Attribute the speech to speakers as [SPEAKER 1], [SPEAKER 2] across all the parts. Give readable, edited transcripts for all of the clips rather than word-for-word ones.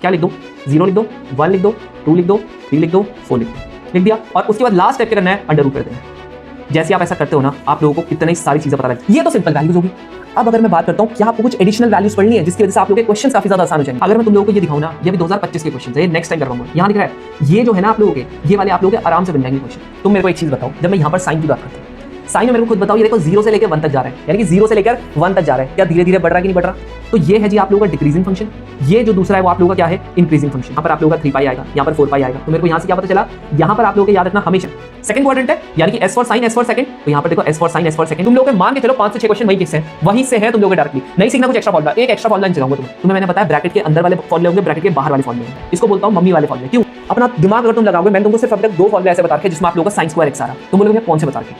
[SPEAKER 1] क्या लिख दो, 0 लिख दो, 1 लिख दो, 2 लिख दो, 3 लिख दो, 4 लिख दो, लिख दिया। और उसके बाद लास्ट स्टेप क्या करना है, अंडर रूट कर देना है। जैसे आप ऐसा करते हो ना, आप लोगों को कितनी सारी चीजें पता लगती है। ये तो सिंपल वैल्यूज होगी। अब अगर मैं बात करता हूं क्या आपको कुछ एडिशनल वैल्यूज पढ़नी है जिसकी वजह से आप लोगों के क्वेश्चंस काफी ज्यादा आसान हो जाएंगे। अगर मैं तुम लोगों को ये दिखाऊं ना, ये भी 2025 के क्वेश्चंस है, ये नेक्स्ट टाइम करवाऊंगा। यहां दिख रहा है ये जो है ना आप लोगों के, ये वाले आप लोगों के आराम से बन जाएंगे क्वेश्चन। तुम मेरे को एक चीज बताओ, जब मैं यहां पर साइन की बात करता हूं, साइन में मेरे को खुद बताओ, ये देखो 0 से लेकर 1 तक जा रहा है, यानी कि 0 से लेकर 1 तक जा रहा है, क्या धीरे धीरे बढ़ रहा है कि नहीं बढ़ रहा? तो ये है जी आप लोगों का डिक्रीजिंग फंक्शन। ये जो दूसरा है वो आप लोगों का क्या है, इंक्रीजिंग फंक्शन। यहाँ पर आप लोगों का 3 पाई आएगा, यहाँ पर 4 पाई आएगा। तो मेरे को यहाँ से क्या पता चला, यहाँ पर आप लोगों को याद रखना हमेशा सेकंड क्वाड्रेंट है, यानी कि S for sine, S for second. तो यहाँ पर देखो S for sine, S for second. तुम लोगों के मान के चलो 5 से 6 क्वेश्चन वहीं से है तुम लोगों के डायरेक्टली। नहीं सीखना कुछ एक्स्ट्रा फॉर्मूला, एक एक्स्ट्रा फॉर्मूला सिखाऊंगा तुम्हें मैंने बताया ब्रैकेट के अंदर वाले फॉर्मूले होंगे, ब्रैकेट के बाहर वाले फॉर्मूले होंगे। इसको बोलता हूं मम्मी वाले फॉर्मूले। क्यों? अपना दिमाग अगर तुम लगाओगे, मैंने तुमको सिर्फ अब तक 2 फॉर्मूले ऐसे बता रखे जिसमें आप लोगों का sin स्क्वायर x आ रहा, तुम बोलोगे कौन से बता रखे?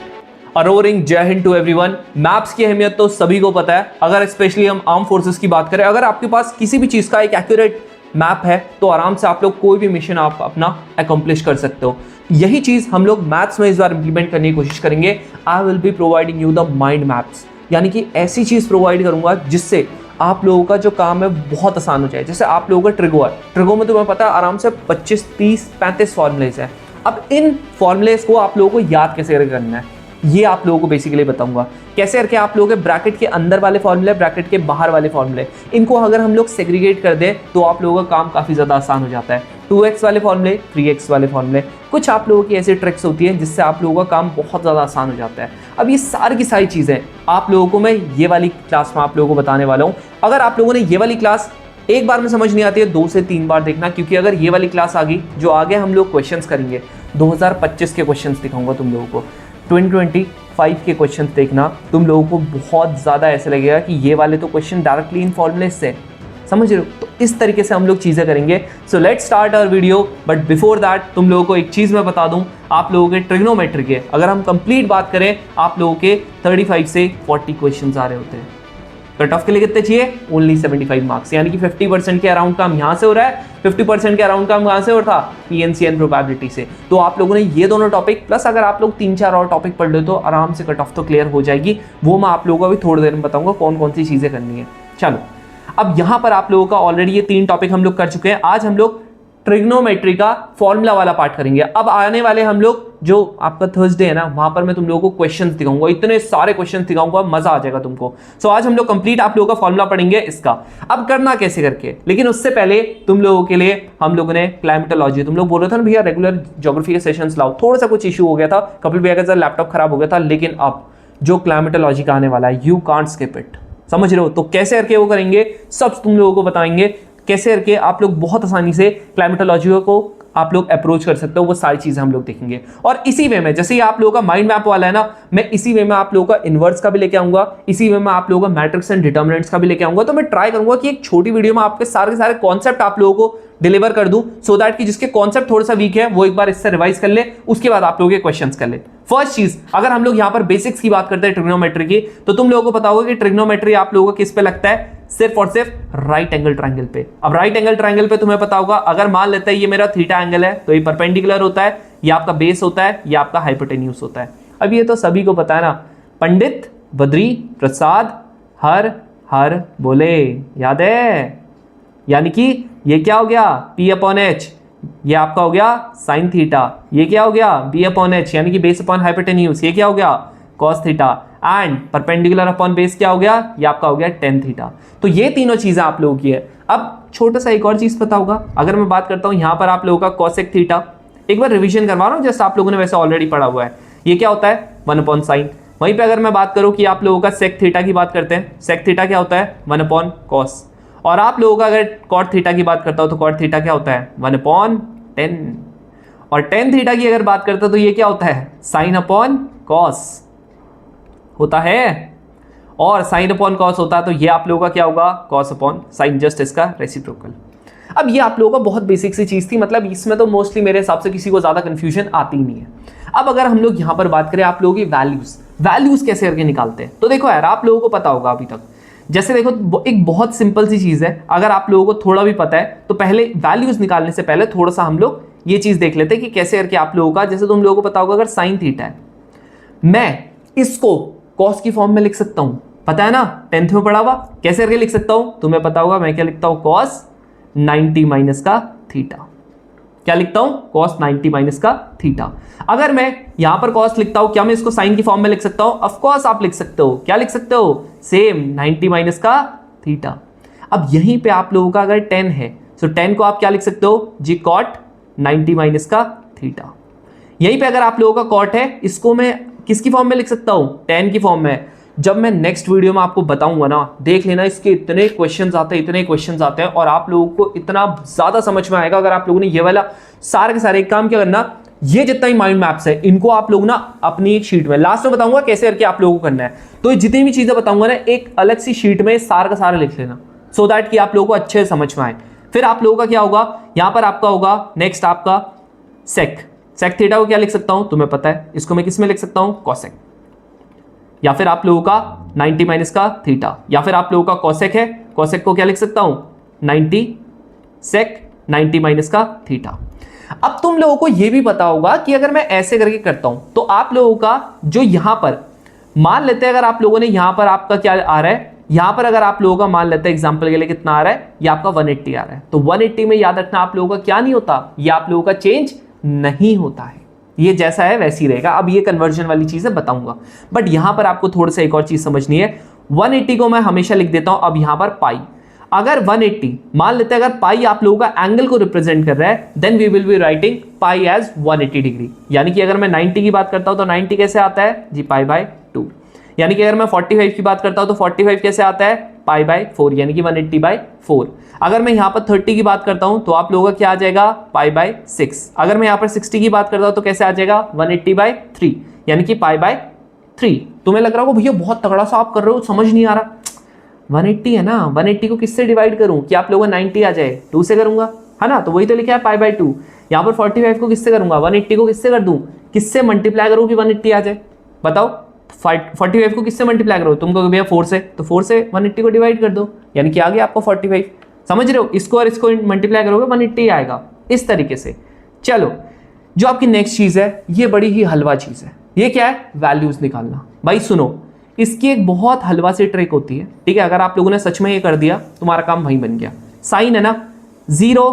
[SPEAKER 2] अरोरिंग जय हिंद टू एवरीवन। मैप्स की अहमियत तो सभी को पता है। अगर स्पेशली हम आर्म फोर्सेस की बात करें, अगर आपके पास किसी भी चीज का एक एक्यूरेट मैप है तो आराम से आप लोग कोई भी मिशन आप अपना अकम्प्लिश कर सकते हो। यही चीज हम लोग मैथ्स में इस बार इंप्लीमेंट करने की कोशिश करेंगे। I will be providing you the mind maps, यानी कि ऐसी चीज प्रोवाइड करूंगा जिससे आप लोगों का जो काम है बहुत आसान हो जाए। जैसे आप लोगों का ट्रिगो है, ट्रिगो में तुम्हें पता है आराम से 25, 30, 35 फॉर्मुलेज है। अब इन फॉर्मुलेज को आप लोगों को याद कैसे करना है, ये आप लोगों को बेसिकली बताऊंगा। कैसे करके आप लोगों के ब्रैकेट के अंदर वाले फॉर्मूले, ब्रैकेट के बाहर वाले फॉर्मूले, इनको अगर हम लोग सेग्रीगेट कर दें तो आप लोगों का काम काफी ज्यादा आसान हो जाता है। 2x वाले फॉर्मूले, 3x वाले फॉर्मूले, कुछ आप लोगों की ऐसी ट्रिक्स होती है जिससे आप लोगों का काम बहुत ज्यादा आसान हो जाता है। अब ये सारी की सारी चीजें आप लोगों को मैं ये वाली क्लास में आप लोगों को बताने वाला हूँ। अगर आप लोगों ने ये वाली क्लास एक बार में समझ नहीं आती है, 2 से 3 बार देखना, क्योंकि अगर ये वाली क्लास आ गई, जो आगे हम लोग क्वेश्चंस करेंगे 2025 के क्वेश्चंस दिखाऊंगा तुम लोगों को, 2025 के क्वेश्चंस देखना, तुम लोगों को बहुत ज़्यादा ऐसे लगेगा कि ये वाले तो क्वेश्चन डायरेक्टली इन फॉर्मूले से, समझ रहे हो? तो इस तरीके से हम लोग चीज़ें करेंगे। So let's start our video. But before that तुम लोगों को एक चीज़ मैं बता दूं, आप लोगों के ट्रिग्नोमेट्री के अगर हम कंप्लीट बात करें, आप लोगों के 35 से 40 क्वेश्चन आ रहे होते हैं। कट ऑफ के लिए कितने चाहिए? ओनली 75 मार्क्स, यानी कि 50% के अराउंड काम यहाँ से हो रहा है, 50% के अराउंड काम कहाँ से हो रहा था? PNCN प्रोबेबिलिटी से। तो आप लोगों ने ये दोनों टॉपिक प्लस अगर आप लोग 3-4 और टॉपिक पढ़ लो तो आराम से कट ऑफ तो क्लियर हो जाएगी। वो मैं आप लोगों को अभी थोड़ी देर में बताऊंगा कौन कौन सी चीजें करनी है। चलो, अब यहाँ पर आप लोगों का ऑलरेडी ये 3 टॉपिक हम लोग कर चुके हैं। आज हम लोग ट्रिग्नोमेट्री का फॉर्मूला वाला पार्ट करेंगे। अब आने वाले हम लोग जो आपका थर्सडे है ना, वहां पर मैं तुम लोगों को क्वेश्चंस दिखाऊंगा, इतने सारे क्वेश्चंस दिखाऊंगा, मजा आ जाएगा तुमको। सो आज हम लोग कंप्लीट आप लोगों का फॉर्मूला पढ़ेंगे इसका। अब करना कैसे करके, लेकिन उससे पहले तुम लोगों के लिए हम लोगों ने क्लाइमेटोलॉजी, तुम लोग बोल रहे थे ना भैया रेगुलर ज्योग्राफी के सेशंस लाओ, थोड़ा सा कुछ इशू हो गया था, कपिल भैया का लैपटॉप खराब हो गया था, लेकिन अब जो क्लाइमेटोलॉजी का आने वाला है, यू कांट स्किप इट, समझ रहे हो? तो कैसे करके वो करेंगे सब तुम लोगों को बताएंगे, कैसे करके आप लोग बहुत आसानी से क्लाइमेटोलॉजी को आप लोग अप्रोच कर सकते हो, वो सारी चीजें हम लोग देखेंगे। और इसी वे में जैसे ही आप लोगों का माइंड मैप वाला है ना, मैं इसी वे में आप लोगों का इनवर्स का भी लेके आऊंगा, इसी वे में आप लोगों का मैट्रिक्स एंड डिटर्मिनेंट्स का भी लेके आऊंगा। तो मैं ट्राई करूंगा कि एक छोटी वीडियो में आपके सारे कॉन्सेप्ट आप लोगों को डिलीवर कर दूं, सो दैट कि जिसके कॉन्सेप्ट थोड़ा सा वीक है वो एक बार इससे रिवाइज कर ले, उसके बाद आप लोगों के क्वेश्चंस कर ले। फर्स्ट चीज, अगर हम लोग यहाँ पर बेसिक्स की बात करते हैं ट्रिग्नोमेट्री की, तो तुम लोगों को पता होगा कि ट्रिग्नोमेट्री आप लोगों को किस पे लगता है? सिर्फ और सिर्फ राइट एंगल ट्रायंगल पे। अब राइट एंगल ट्रायंगल पे तुम्हें पता होगा, अगर मान लेते हैं ये मेरा थीटा एंगल है तो ये परपेंडिकुलर होता है, ये आपका बेस होता है, ये आपका हाइपोटेन्यूज होता है। अब ये तो सभी को पता है ना, पंडित बद्री प्रसाद हर हर बोले, याद है? यानी कि ये क्या हो गया? P/H, ये आपका हो गया साइन थीटा, ये क्या हो गया? B/H, यानी कि बेस अपॉन हाइपोटेन्यूज, ये क्या हो गया? Cos theta, and perpendicular upon base क्या हो गया? ये आपका हो गया टेन थीटा। तो ये तीनों चीजें आप लोगों की है। अब छोटा सा एक और चीज पता होगा, अगर मैं बात करता हूं यहां पर आप लोगों का कॉसेक थीटा, एक बार रिवीजन करवा रहा हूं, जस्ट आप लोगों ने वैसे ऑलरेडी पढ़ा हुआ है, ये क्या होता है? 1/sin। वहीं पे अगर मैं बात करूं कि आप लोगों का सेक थीटा की बात करते हैं, सेक थीटा क्या होता है? 1/cos। और आप लोगों का अगर कॉट थीटा की बात करता हूं तो कॉट थीटा क्या होता है? 1/10। और टेन थीटा की अगर बात करता हूं तो ये क्या होता है? sin/cos होता है। और sin/cos होता है तो ये आप लोगों का क्या होगा? cos/sin, जस्ट इसका रेसिप्रोकल। अब ये आप लोगों का बहुत बेसिक सी चीज थी, मतलब इसमें तो मोस्टली मेरे हिसाब से किसी को ज्यादा कंफ्यूजन आती नहीं है। अब अगर हम लोग यहां पर बात करें आप लोगों की वैल्यूज कैसे करके निकालते हैं, तो देखो यार आप लोगों को पता होगा अभी तक, जैसे देखो एक बहुत सिंपल सी चीज है, अगर आप लोगों को थोड़ा भी पता है तो पहले वैल्यूज निकालने से पहले थोड़ा सा हम लोग ये चीज देख लेते हैं कि कैसे करके आप लोगों का, जैसे तुम लोगों को पता होगा अगर साइन थीटा है, मैं इसको कॉस की फॉर्म में लिख सकता हूं, पता है ना, 10th में पढ़ा हुआ, कैसे करके लिख सकता हूं? तुम्हें पता होगा मैं क्या लिखता हूं? कॉस
[SPEAKER 1] 90 माइनस का थीटा। क्या लिखता हूं? cos 90 माइनस का थीटा। अगर मैं यहां पर cos लिखता हूं, क्या मैं इसको साइन की फॉर्म में लिख सकता हूं? ऑफ कोर्स आप लिख सकते हो। क्या लिख सकते हो? सेम 90 माइनस का थीटा। अब यहीं पे आप लोगों का अगर 10 है, तो 10 को आप क्या लिख सकते हो? जी cot 90 माइनस का थीटा। यहीं पे अगर आप लोगों का cot है, इसको मैं किसकी फॉर्म में लिख सकता हूं? 10 की फॉर्म में। जब मैं नेक्स्ट वीडियो में आपको बताऊंगा ना, देख लेना, इसके इतने क्वेश्चंस आते हैं, इतने क्वेश्चंस आते हैं, और आप लोगों को इतना ज्यादा समझ में आएगा अगर आप लोगों ने ये वाला सारे के सारे एक काम क्या करना, ये जितना ही माइंड मैप्स है इनको आप लोग ना अपनी एक शीट में, लास्ट में बताऊंगा कैसे करके आप लोगों को करना है, तो जितनी भी चीजें बताऊंगा ना एक अलग सी शीट में सारा का सारा लिख लेना, सो दैट कि आप लोगों को अच्छे से समझ में आए। फिर आप लोगों का क्या होगा, यहां पर आपका होगा नेक्स्ट आपका सेक थीटा को क्या लिख सकता हूं? तुम्हें पता है, इसको मैं किस में लिख सकता हूं? कॉसेक। या फिर आप लोगों का 90 माइनस का थीटा, या फिर आप लोगों का कॉसेक है, कॉसेक को क्या लिख सकता हूं? 90 सेक 90 माइनस का थीटा। अब तुम लोगों को यह भी पता होगा कि अगर मैं ऐसे करके करता हूं तो आप लोगों का जो यहां पर मान लेते हैं, अगर आप लोगों ने यहां पर आपका क्या आ रहा है, यहां पर अगर आप लोगों का मान लेते हैं एग्जांपल के लिए कितना आ रहा है, ये आपका 180 आ रहा है, तो 180 में याद रखना आप लोगों का क्या नहीं होता, ये आप लोगों का चेंज नहीं होता है, ये जैसा है वैसे ही रहेगा। अब ये कन्वर्जन वाली चीजें बताऊंगा, बट यहां पर आपको थोड़ा सा एक और चीज समझनी है। 180 को मैं हमेशा लिख देता हूं अब यहां पर पाई। अगर 180 मान लेते हैं, अगर पाई आप लोगों का एंगल को रिप्रेजेंट कर रहा है, then we will be writing pi as 180 degree. यानी कि अगर मैं 90 की बात करता हूं तो 90 कैसे आता है जी, पाई बाय 2। यानी कि अगर मैं 45 की बात करता हूं तो 45 कैसे आता है, पाई बाय 4, यानी कि 180 बाय 4। अगर मैं यहां पर 30 की बात करता हूं तो आप लोगों का क्या आ जाएगा, पाई बाय 6। अगर मैं यहां पर 60 की बात करता हूं तो कैसे आ जाएगा, 180 बाय 3, यानी कि पाई बाय 3। तुम्हें लग रहा होगा भैया बहुत तगड़ा सा आप कर रहे हो, समझ नहीं आ रहा। 180 है ना, 180 को किससे डिवाइड करूं कि आप लोगों को 90 आ जाए? 2 से करूंगा, है ना, तो वही तो लिखा है पाई बाय 2। यहां पर 45 को किससे करूंगा, 180 को किससे कर दूं, किससे मल्टीप्लाई करूं कि 180 आ जाए? बताओ, 45 को किससे मल्टीप्लाई करो? तुम कहोगे भैया 4 से, तो 4 से 180 को डिवाइड कर दो, यानी कि आ गया आपको 45। समझ रहे हो? इसको और इसको मल्टीप्लाई करोगे 180 आएगा, इस तरीके से। चलो, जो आपकी नेक्स्ट चीज है ये बड़ी ही हलवा चीज है। ये क्या है, वैल्यूज निकालना। भाई सुनो, इसकी एक बहुत हलवा सी ट्रिक होती है, ठीक है? अगर आप लोगों ने सच में ये कर दिया, तुम्हारा काम वहीं बन गया। साइन है ना, 0,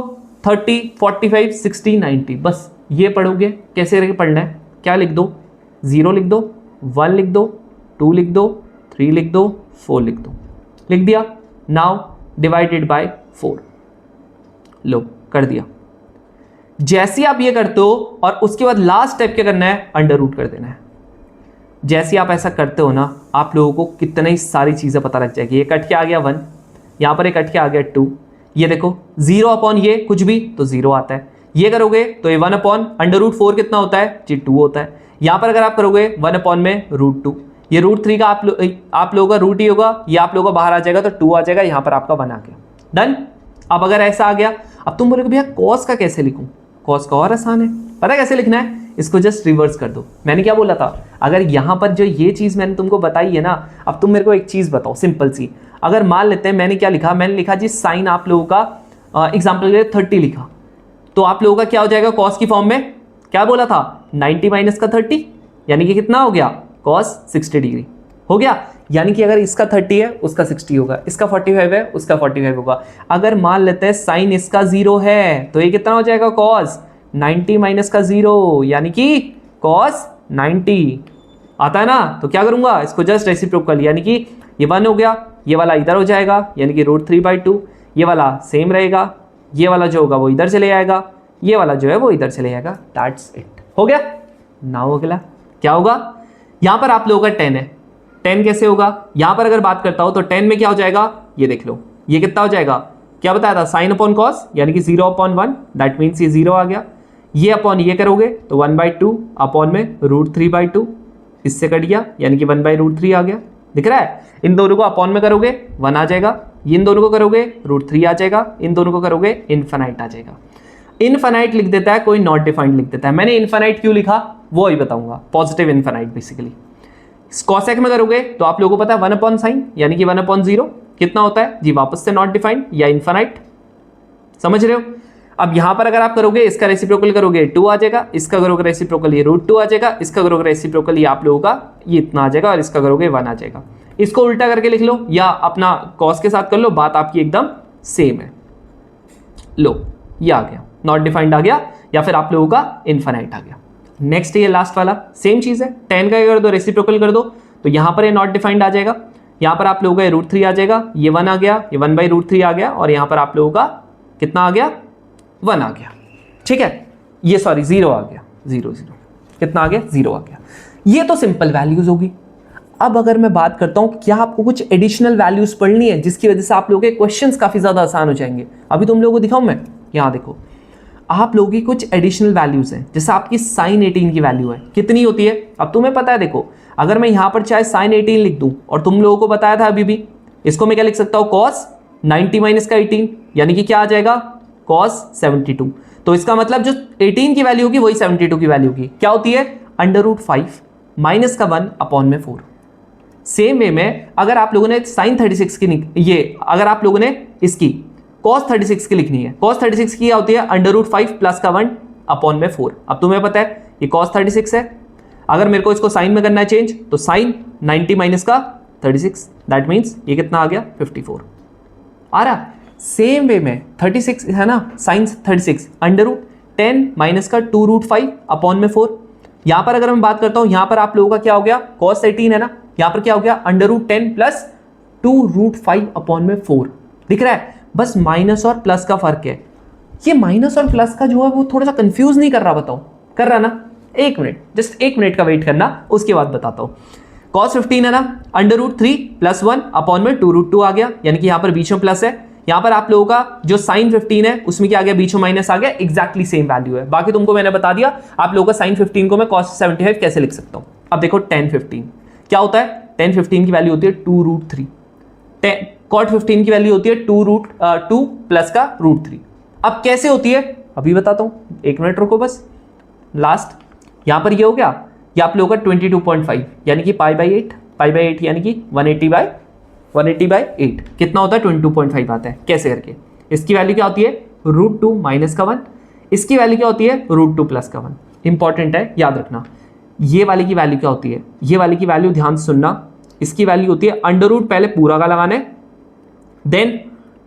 [SPEAKER 1] 30, 45, 60, 90, बस ये पढ़ोगे। कैसे करके पढ़ना है, क्या लिख दो, 0 लिख दो, 1 लिख दो, 2 लिख दो, 3 लिख दो, 4 लिख दो। लिख दिया। नाउ डिवाइडेड बाय 4, लो कर दिया। जैसे आप ये करते हो और उसके बाद लास्ट स्टेप क्या करना है, अंडर रूट कर देना है। जैसे आप ऐसा करते हो ना, आप लोगों को कितनी सारी चीजें पता लग जाएगी। ये कट के आ गया 1, यहां पर एक कट के आ गया 2, ये देखो 0 अपॉन ये कुछ भी तो 0 आता है। ये करोगे तो ये 1 अपॉन अंडर रूट 4 कितना होता है जी, 2 होता है। यहां पर अगर आप करोगे 1 अपॉन में √2, ये √3 का आप लोगों का रूट ही होगा, ये आप लोगों का बाहर आ जाएगा तो 2 आ जाएगा, यहां पर आपका 1 आ गया। डन। अब अगर ऐसा आ गया, अब तुम बोलोगे भैया कॉस का कैसे लिखूं? कॉस का और आसान है, पता है कैसे लिखना है? इसको जस्ट रिवर्स कर दो। मैंने क्या बोला था, अगर यहां पर जो ये चीज मैंने तुमको बताई है ना, अब तुम मेरे को एक चीज बताओ सिंपल सी। अगर मान लेते हैं मैंने क्या लिखा, मैंने लिखा जी साइन आप लोगों का एग्जाम्पल के लिए 30 लिखा, तो आप लोगों का क्या हो जाएगा कॉस की फॉर्म में? क्या बोला था, 90 माइनस का 30, यानी कि कितना हो गया, कॉस 60 डिग्री हो गया। यानी कि अगर इसका 30 है उसका 60 होगा, इसका 45 है उसका 45 होगा। अगर मान लेते हैं साइन इसका 0 है तो ये कितना हो जाएगा, कॉस 90 माइनस का 0, यानी कि कॉस 90 आता है ना। तो क्या करूंगा, इसको जस्ट रेसिप्रोकल, यानी कि ये 1 हो गया, ये वाला इधर हो जाएगा, यानी कि √3/2, ये वाला सेम रहेगा, ये वाला जो होगा वो इधर चले जाएगा, ये वाला जो है वो इधर चले जाएगा। दैट्स इट, हो गया। नाउ अगला क्या होगा, यहां पर आप लोगों का 10 है, 10 कैसे होगा? यहां पर अगर बात करता हूं तो 10 में क्या हो जाएगा, ये देख लो, ये कितना हो जाएगा, क्या बताया था, साइन अपॉन कॉस, यानी कि 0 अपॉन 1, दैट मीन्स ये 0 आ गया। ये अपॉन ये करोगे तो 1/2 अपॉन में √3/2, इससे कट गया, यानी कि 1/√3 आ गया। दिख रहा है? इन दोनों को अपॉन में करोगे 1 आ जाएगा, इन दोनों को करोगे √3 आ जाएगा, इन दोनों को करोगे इनफाइनाइट आ जाएगा। इनफाइनाइट लिख देता है कोई, नॉट डिफाइंड लिख देता है। मैंने इनफाइनाइट क्यों लिखा वो ही बताऊंगा, पॉजिटिव इनफाइनाइट बेसिकली। कॉसेक में करोगे तो आप लोगों को पता है 1 अपॉन साइन, यानी कि 1 अपॉन 0 कितना होता है जी, वापस से नॉट डिफाइंड या इनफाइनाइट। समझ रहे हो? अब यहां पर अगर आप करोगे, इसका रेसिप्रोकल करोगे 2 आ जाएगा, इसका करोगे रेसिप्रोकल ये √2 आ जाएगा, इसका करोगे रेसिप्रोकल ये आप लोगों का ये इतना आ जाएगा, और इसका करोगे 1 आ जाएगा। इसको उल्टा करके लिख लो या अपना कॉस के साथ कर लो, बात आपकी एकदम सेम है। लो, ये आ गया नॉट डिफाइंड आ गया, या फिर आप लोगों का इनफाइनाइट आ गया। नेक्स्ट ये लास्ट वाला सेम चीज़ है, 10 का कर दो, रेसिप्रोकल कर दो, तो यहाँ पर ये नॉट डिफाइंड आ जाएगा, यहाँ पर आप लोगों का ये √3 आ जाएगा, ये 1 आ गया, ये 1/√3 आ गया, और यहाँ पर आप लोगों का कितना आ गया, 1 आ गया। ठीक है, ये सॉरी 0 आ गया, 0 कितना आ गया, 0 आ गया। ये तो सिंपल वैल्यूज होगी। अब अगर मैं बात करता हूं क्या आपको कुछ एडिशनल वैल्यूज पढ़नी है जिसकी वजह से आप लोगों के क्वेश्चंस काफी ज्यादा आसान हो जाएंगे। अभी तुम लोगों को दिखाऊं मैं, यहां देखो, आप लोगों की कुछ एडिशनल वैल्यूज हैं, जैसे आपकी sin 18 की वैल्यू है, कितनी होती है, अब तुम्हें पता है। देखो अगर मैं यहां पर चाहे sin 18 लिख दूं, और तुम लोगों को बताया था अभी भी, इसको मैं क्या लिख सकता हूं, cos 90 माइनस का 18, यानी कि क्या आ जाएगा, cos 72। तो इसका मतलब जो 18 की वैल्यू होगी वही 72 की वैल्यू की क्या होती है, √5 माइनस का 1/4। सेम वे में अगर आप लोगों ने sin 36 की ये अगर आप लोगों ने इसकी cos 36 की लिखनी है, cos 36 की क्या होती है, √5 प्लस का 1/4। अब तुम्हें पता है ये cos 36 है, अगर मेरे को इसको साइन में करना है चेंज, तो sin 90 माइनस का 36, दैट मीन्स ये कितना आ गया, 54 आ रहा। सेम वे में 36 है ना, sin 36 √10 माइनस का 2√5/4। यहां पर अगर मैं बात करता हूं, यहां पर आप लोगों का क्या हो गया, cos 18 है ना, यहां पर क्या हो गया, √10 प्लस 2√5/4। दिख रहा है, बस माइनस और प्लस का फर्क है। ये माइनस और प्लस का जो है वो थोड़ा सा कंफ्यूज नहीं कर रहा, बताओ कर रहा ना, एक मिनट, जस्ट एक मिनट का वेट करना, उसके बाद बताता हूं। cos 15 है ना, √3 प्लस 1/2√2 आ गया, यानी कि यहां पर बीच में प्लस है। यहां पर आप लोगों का जो sin 15 है उसमें क्या आ गया, बीच में माइनस आ गया, एग्जैक्टली सेम वैल्यू है। बाकी तुमको मैंने बता दिया, आप लोगों का sin 15 को मैं cos 75 कैसे लिख सकता हूं। अब देखो tan 15 क्या होता है, tan 15 की वैल्यू होती है 2√3, cot 15 की वैल्यू होती है 2 प्लस का √3। अब कैसे होती है अभी बताता हूं, एक मिनट रुको बस। लास्ट यहां पर ये हो गया, ये आप लोगों का 22.5 यानी कि π/8 यानी कि 180/8 कितना होता है, 22.5 आता है। कैसे करके, इसकी वैल्यू क्या होती है, √2 माइनस का 1, इसकी वैल्यू क्या होती है, √2 प्लस का 1। इंपॉर्टेंट है, याद रखना। ये वाली की वैल्यू क्या होती है, ये वाली की वैल्यू ध्यान से सुनना, इसकी वैल्यू होती है √ पहले पूरा का लगाना है, देन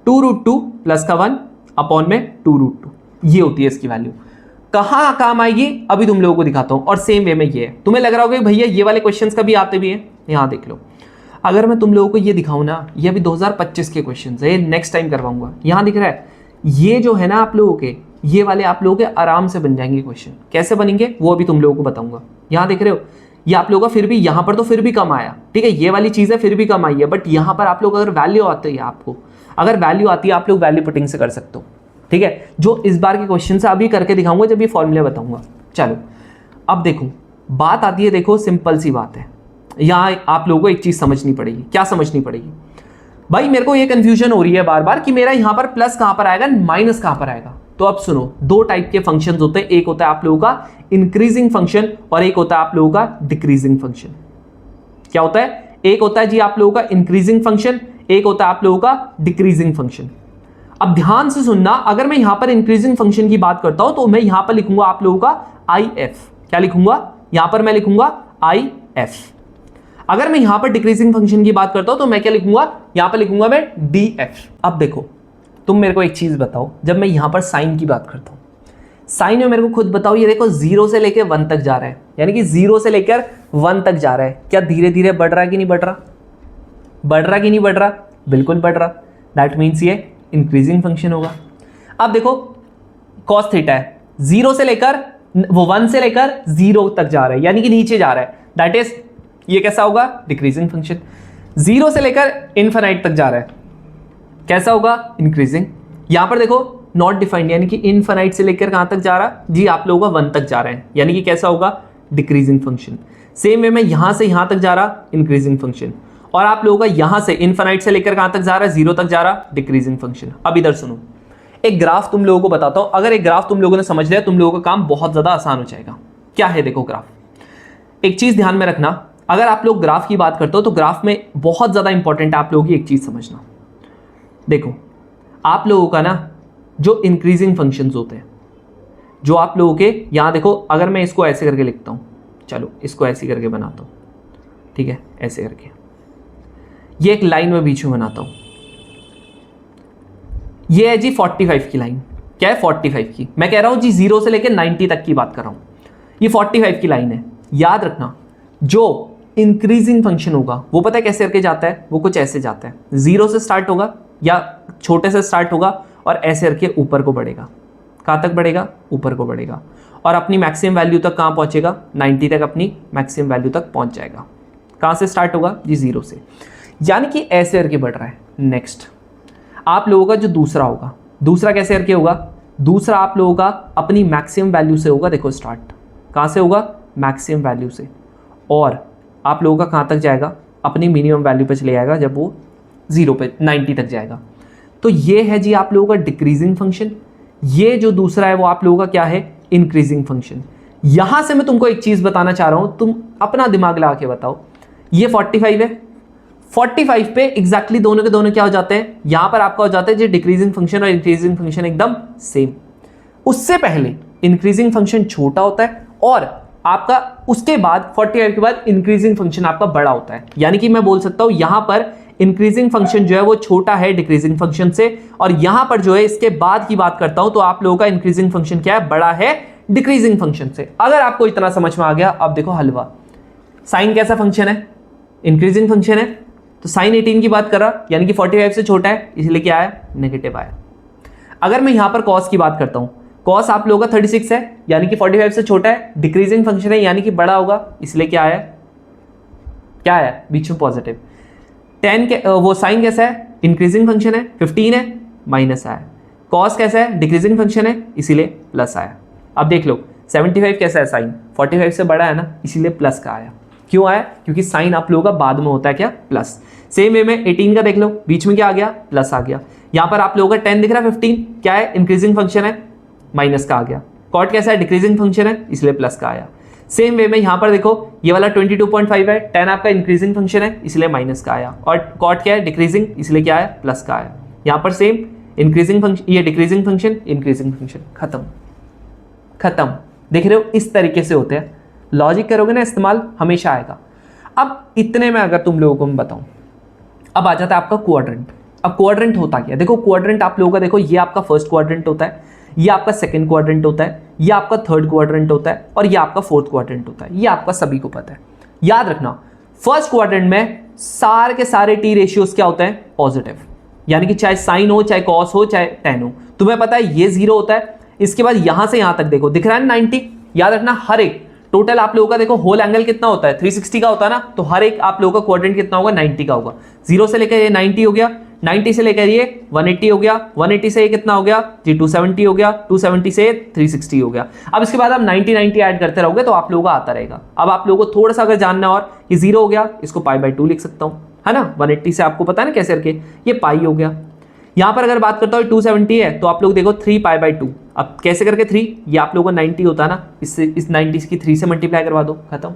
[SPEAKER 1] 2√2 प्लस का 1/2√2, ये होती है इसकी वैल्यू। कहां काम आएगी अभी तुम लोगों को दिखाता हूं। और सेम वे में ये है, तुम्हें लग रहा होगा भैया ये वाले क्वेश्चंस कभी आते भी हैं, यहां देख लो। अगर मैं तुम लोगों को ये दिखाऊं ना, ये अभी 2025 के क्वेश्चंस है, ये नेक्स्ट टाइम करवाऊंगा। यहां दिख रहा है, ये जो है ना आप लोगों के, ये वाले आप लोगों के आराम से बन जाएंगे क्वेश्चन। कैसे बनेंगे वो अभी तुम लोगों को बताऊंगा। यहां देख रहे हो, ये आप लोगों का फिर भी यहां पर तो फिर भी कम आया, ठीक है, ये वाली चीज है फिर भी कम आई है, बट यहां पर आप लोग अगर वैल्यू आती है, आपको अगर वैल्यू आती है, आप लोग वैल्यू पुटिंग से कर सकते हो, ठीक है। जो इस बार के क्वेश्चन से अभी करके दिखाऊंगा जब ये फॉर्मूले बताऊंगा। चलो अब देखो, बात आती है, देखो सिंपल सी बात है, यहां आप लोगों को एक चीज समझनी पड़ेगी। क्या समझनी पड़ेगी भाई, मेरे को ये कंफ्यूजन हो रही है बार बार कि मेरा यहां पर प्लस कहां पर आएगा, माइनस कहां पर आएगा। तो अब सुनो, दो टाइप के फंक्शंस होते हैं, एक होता है आप लोगों का इंक्रीजिंग फंक्शन और एक होता है आप लोगों का डिक्रीजिंग फंक्शन। क्या होता है, एक होता है जी आप लोगों का इंक्रीजिंग फंक्शन, एक होता है आप लोगों का डिक्रीजिंग फंक्शन। अब ध्यान से सुनना, अगर मैं यहां पर इंक्रीजिंग फंक्शन की बात करता हूं तो मैं यहां पर लिखूंगा आप लोगों का IF। क्या लिखूंगा, यहां पर मैं लिखूंगा IF। अगर मैं यहां पर डिक्रीजिंग फंक्शन की बात करता हूं तो मैं क्या लिखूंगा, यहां पर लिखूंगा मैं DF। अब देखो, तुम मेरे को एक चीज बताओ, जब मैं यहां पर साइन की बात करता हूं, साइन में मेरे को खुद बताओ, ये देखो 0 से लेकर 1 तक जा रहा है, यानी कि 0 से लेकर 1 तक जा रहा है। क्या धीरे धीरे बढ़ रहा है कि नहीं बढ़ रहा, बढ़ रहा कि नहीं बढ़ रहा, बिल्कुल बढ़ रहा। दैट मीन्स ये इंक्रीजिंग फंक्शन होगा। अब देखो cos थीटा है, 0 से लेकर वो 1 से लेकर 0 तक जा रहा है, यानी कि नीचे जा रहा है, दैट इज ये कैसा होगा, डिक्रीजिंग फंक्शन। 0 से लेकर इनफाइनाइट तक जा रहा है, कैसा होगा, इंक्रीजिंग। यहां पर देखो नॉट डिफाइंड, यानी कि इनफाइनाइट से लेकर कहां तक जा रहा है जी, आप लोगों का 1 तक जा रहा है, यानी कि कैसा होगा, डिक्रीजिंग फंक्शन। सेम वे में यहां से यहां तक जा रहा, इंक्रीजिंग फंक्शन। और आप लोगों का यहां से इनफाइनाइट से लेकर कहां तक जा रहा है, 0 तक जा रहा, डिक्रीजिंग फंक्शन। अब इधर सुनो, एक ग्राफ तुम लोगों को बताता हूं, अगर एक ग्राफ तुम लोगों ने समझ लिया तुम लोगों का काम बहुत ज्यादा आसान हो जाएगा। क्या है, देखो ग्राफ, एक चीज ध्यान में रखना, अगर आप लोग ग्राफ की बात करते हो तो ग्राफ में बहुत ज्यादा इंपॉर्टेंट है आप लोगों की एक चीज समझना। देखो आप लोगों का ना जो इंक्रीजिंग फंक्शंस होते हैं, जो आप लोगों के यहां देखो, अगर मैं इसको ऐसे करके लिखता हूं, चलो इसको ऐसे करके बनाता हूं, ठीक है, ऐसे करके ये एक लाइन में बीच में बनाता हूं, ये है जी 45 की लाइन,
[SPEAKER 2] क्या है 45 की। मैं कह रहा हूं जी 0 से लेकर 90 तक की बात कर रहा हूं। ये 45 की लाइन है। याद रखना जो इंक्रीजिंग फंक्शन होगा वो पता है कैसे करके जाता है, वो कुछ ऐसे जाता है, 0 से स्टार्ट होगा या छोटे से स्टार्ट होगा और ऐसे करके ऊपर को बढ़ेगा। कहाँ तक बढ़ेगा? ऊपर को बढ़ेगा और अपनी मैक्सिमम वैल्यू तक कहाँ पहुंचेगा? 90 तक अपनी मैक्सिमम वैल्यू तक पहुंच जाएगा। कहाँ से स्टार्ट होगा जी? 0 से। यानी कि ऐसे करके बढ़ रहा है। नेक्स्ट आप लोगों का जो दूसरा होगा, दूसरा कैसे करके होगा? दूसरा आप लोगों का अपनी मैक्सिमम वैल्यू से होगा। देखो स्टार्ट कहाँ से होगा? मैक्सिमम वैल्यू से, और आप लोगों का कहाँ तक जाएगा? अपनी मिनिमम वैल्यू पे चले जाएगा जब वो 0 पे 90 तक जाएगा। तो ये है जी आप लोगों का डिक्रीजिंग फंक्शन। ये जो दूसरा है वो आप लोगों का क्या है? Increasing function. यहां से मैं तुमको एक चीज बताना चाह रहा हूं, तुम अपना दिमाग लगा के बताओ। ये 45 है, 45 पे एग्जैक्टली दोनों के दोनों क्या हो जाते हैं? यहां पर आपका हो जाता है जो डिक्रीजिंग फंक्शन और इंक्रीजिंग फंक्शन एकदम सेम। उससे पहले इंक्रीजिंग फंक्शन छोटा होता है और आपका उसके बाद 45 के बाद इंक्रीजिंग फंक्शन आपका बड़ा होता है। यानी कि मैं बोल सकता हूं यहां पर इंक्रीजिंग फंक्शन जो है वो छोटा है डिक्रीजिंग फंक्शन से, और यहां पर जो है इसके बाद की बात करता हूं तो आप लोगों का इंक्रीजिंग फंक्शन क्या है? बड़ा है डिक्रीजिंग फंक्शन से। अगर आपको इतना समझ में आ गया, अब देखो हलवा। साइन कैसा फंक्शन है? इंक्रीजिंग फंक्शन है, तो साइन 18 की बात कर रहा, यानी कि 45 से छोटा है, इसलिए क्या है? नेगेटिव आया। अगर मैं यहां पर कॉस की बात करता हूं, कॉस आप लोगों का 36 है, यानी कि 45 से छोटा है, डिक्रीजिंग फंक्शन है, यानी कि बड़ा होगा, इसलिए क्या है? क्या है? बीच में पॉजिटिव। 10 के वो साइन कैसा है? इंक्रीजिंग फंक्शन है, 15 है, माइनस आया। कॉस कैसा है? डिक्रीजिंग फंक्शन है, इसीलिए प्लस आया। अब देख लो 75 कैसा है? साइन 45 से बड़ा है ना, इसीलिए प्लस का आया। क्यों आया? क्योंकि साइन आप लोगों का बाद में होता है क्या? प्लस। सेम वे में 18 का देख लो, बीच में क्या आ गया? प्लस आ गया। यहां पर आप लोगों का 10 दिख रहा है, 15 क्या है? इंक्रीजिंग फंक्शन है, माइनस का आ गया। कॉट कैसा है? डिक्रीजिंग फंक्शन है, इसलिए प्लस का आया। सेम वे में यहां पर देखो ये वाला 22.5 है, 10 आपका इंक्रीजिंग फंक्शन है, इसलिए माइनस का आया, और कॉट क्या है? डिक्रीजिंग, इसलिए क्या है? प्लस का आया। यहां पर सेम इंक्रीजिंग फंक्शन, ये डिक्रीजिंग फंक्शन, इंक्रीजिंग फंक्शन, खत्म खत्म। देख रहे हो इस तरीके से होते हैं। लॉजिक करोगे ना इस्तेमाल, हमेशा आएगा। अब इतने में अगर तुम लोगों को मैं बताऊं, अब आ जाता है आपका क्वाड्रेंट। अब क्वाड्रेंट होता क्या? देखो क्वाड्रेंट आप लोगों का देखो, ये आपका फर्स्ट क्वाड्रेंट होता है, ये आपका सेकंड क्वाड्रेंट होता है, ये आपका थर्ड क्वाड्रेंट होता है, और ये आपका फोर्थ क्वाड्रेंट होता है। ये आपका सभी को पता है। याद रखना फर्स्ट क्वाड्रेंट में सारे के सारे टी रेशियोज क्या होते हैं? पॉजिटिव। यानी कि चाहे साइन हो, चाहे कॉस हो, चाहे टेन हो। तुम्हें पता है ये 0 होता है। इसके बाद यहां से यहां तक देखो दिख रहा है 90। याद रखना हर एक टोटल आप लोगों का देखो होल एंगल कितना होता है? 360 का होता है ना, तो हर एक आप लोगों का क्वाड्रेंट कितना होगा? 90 का होगा। 0 से लेकर ये 90 हो गया, 90 से लेकर ये 180 हो गया, 180 से ये कितना हो गया जी? 270 हो गया, 270 से 360 हो गया। अब इसके बाद आप 90 ऐड करते रहोगे तो आप लोगों का आता रहेगा। अब आप लोगों को थोड़ा सा अगर जानना और ये 0 हो गया, इसको π/2 लिख सकता हूं, है ना। 180 से आपको पता है ना कैसे करके, ये पाई हो गया। यहां पर अगर बात करता हूं 270 है, तो आप लोग देखो 3π/2। अब कैसे करके 3, ये आप लोगों का 90 होता है ना, इससे इस 90 की 3 से मल्टीप्लाई करवा दो, खत्म।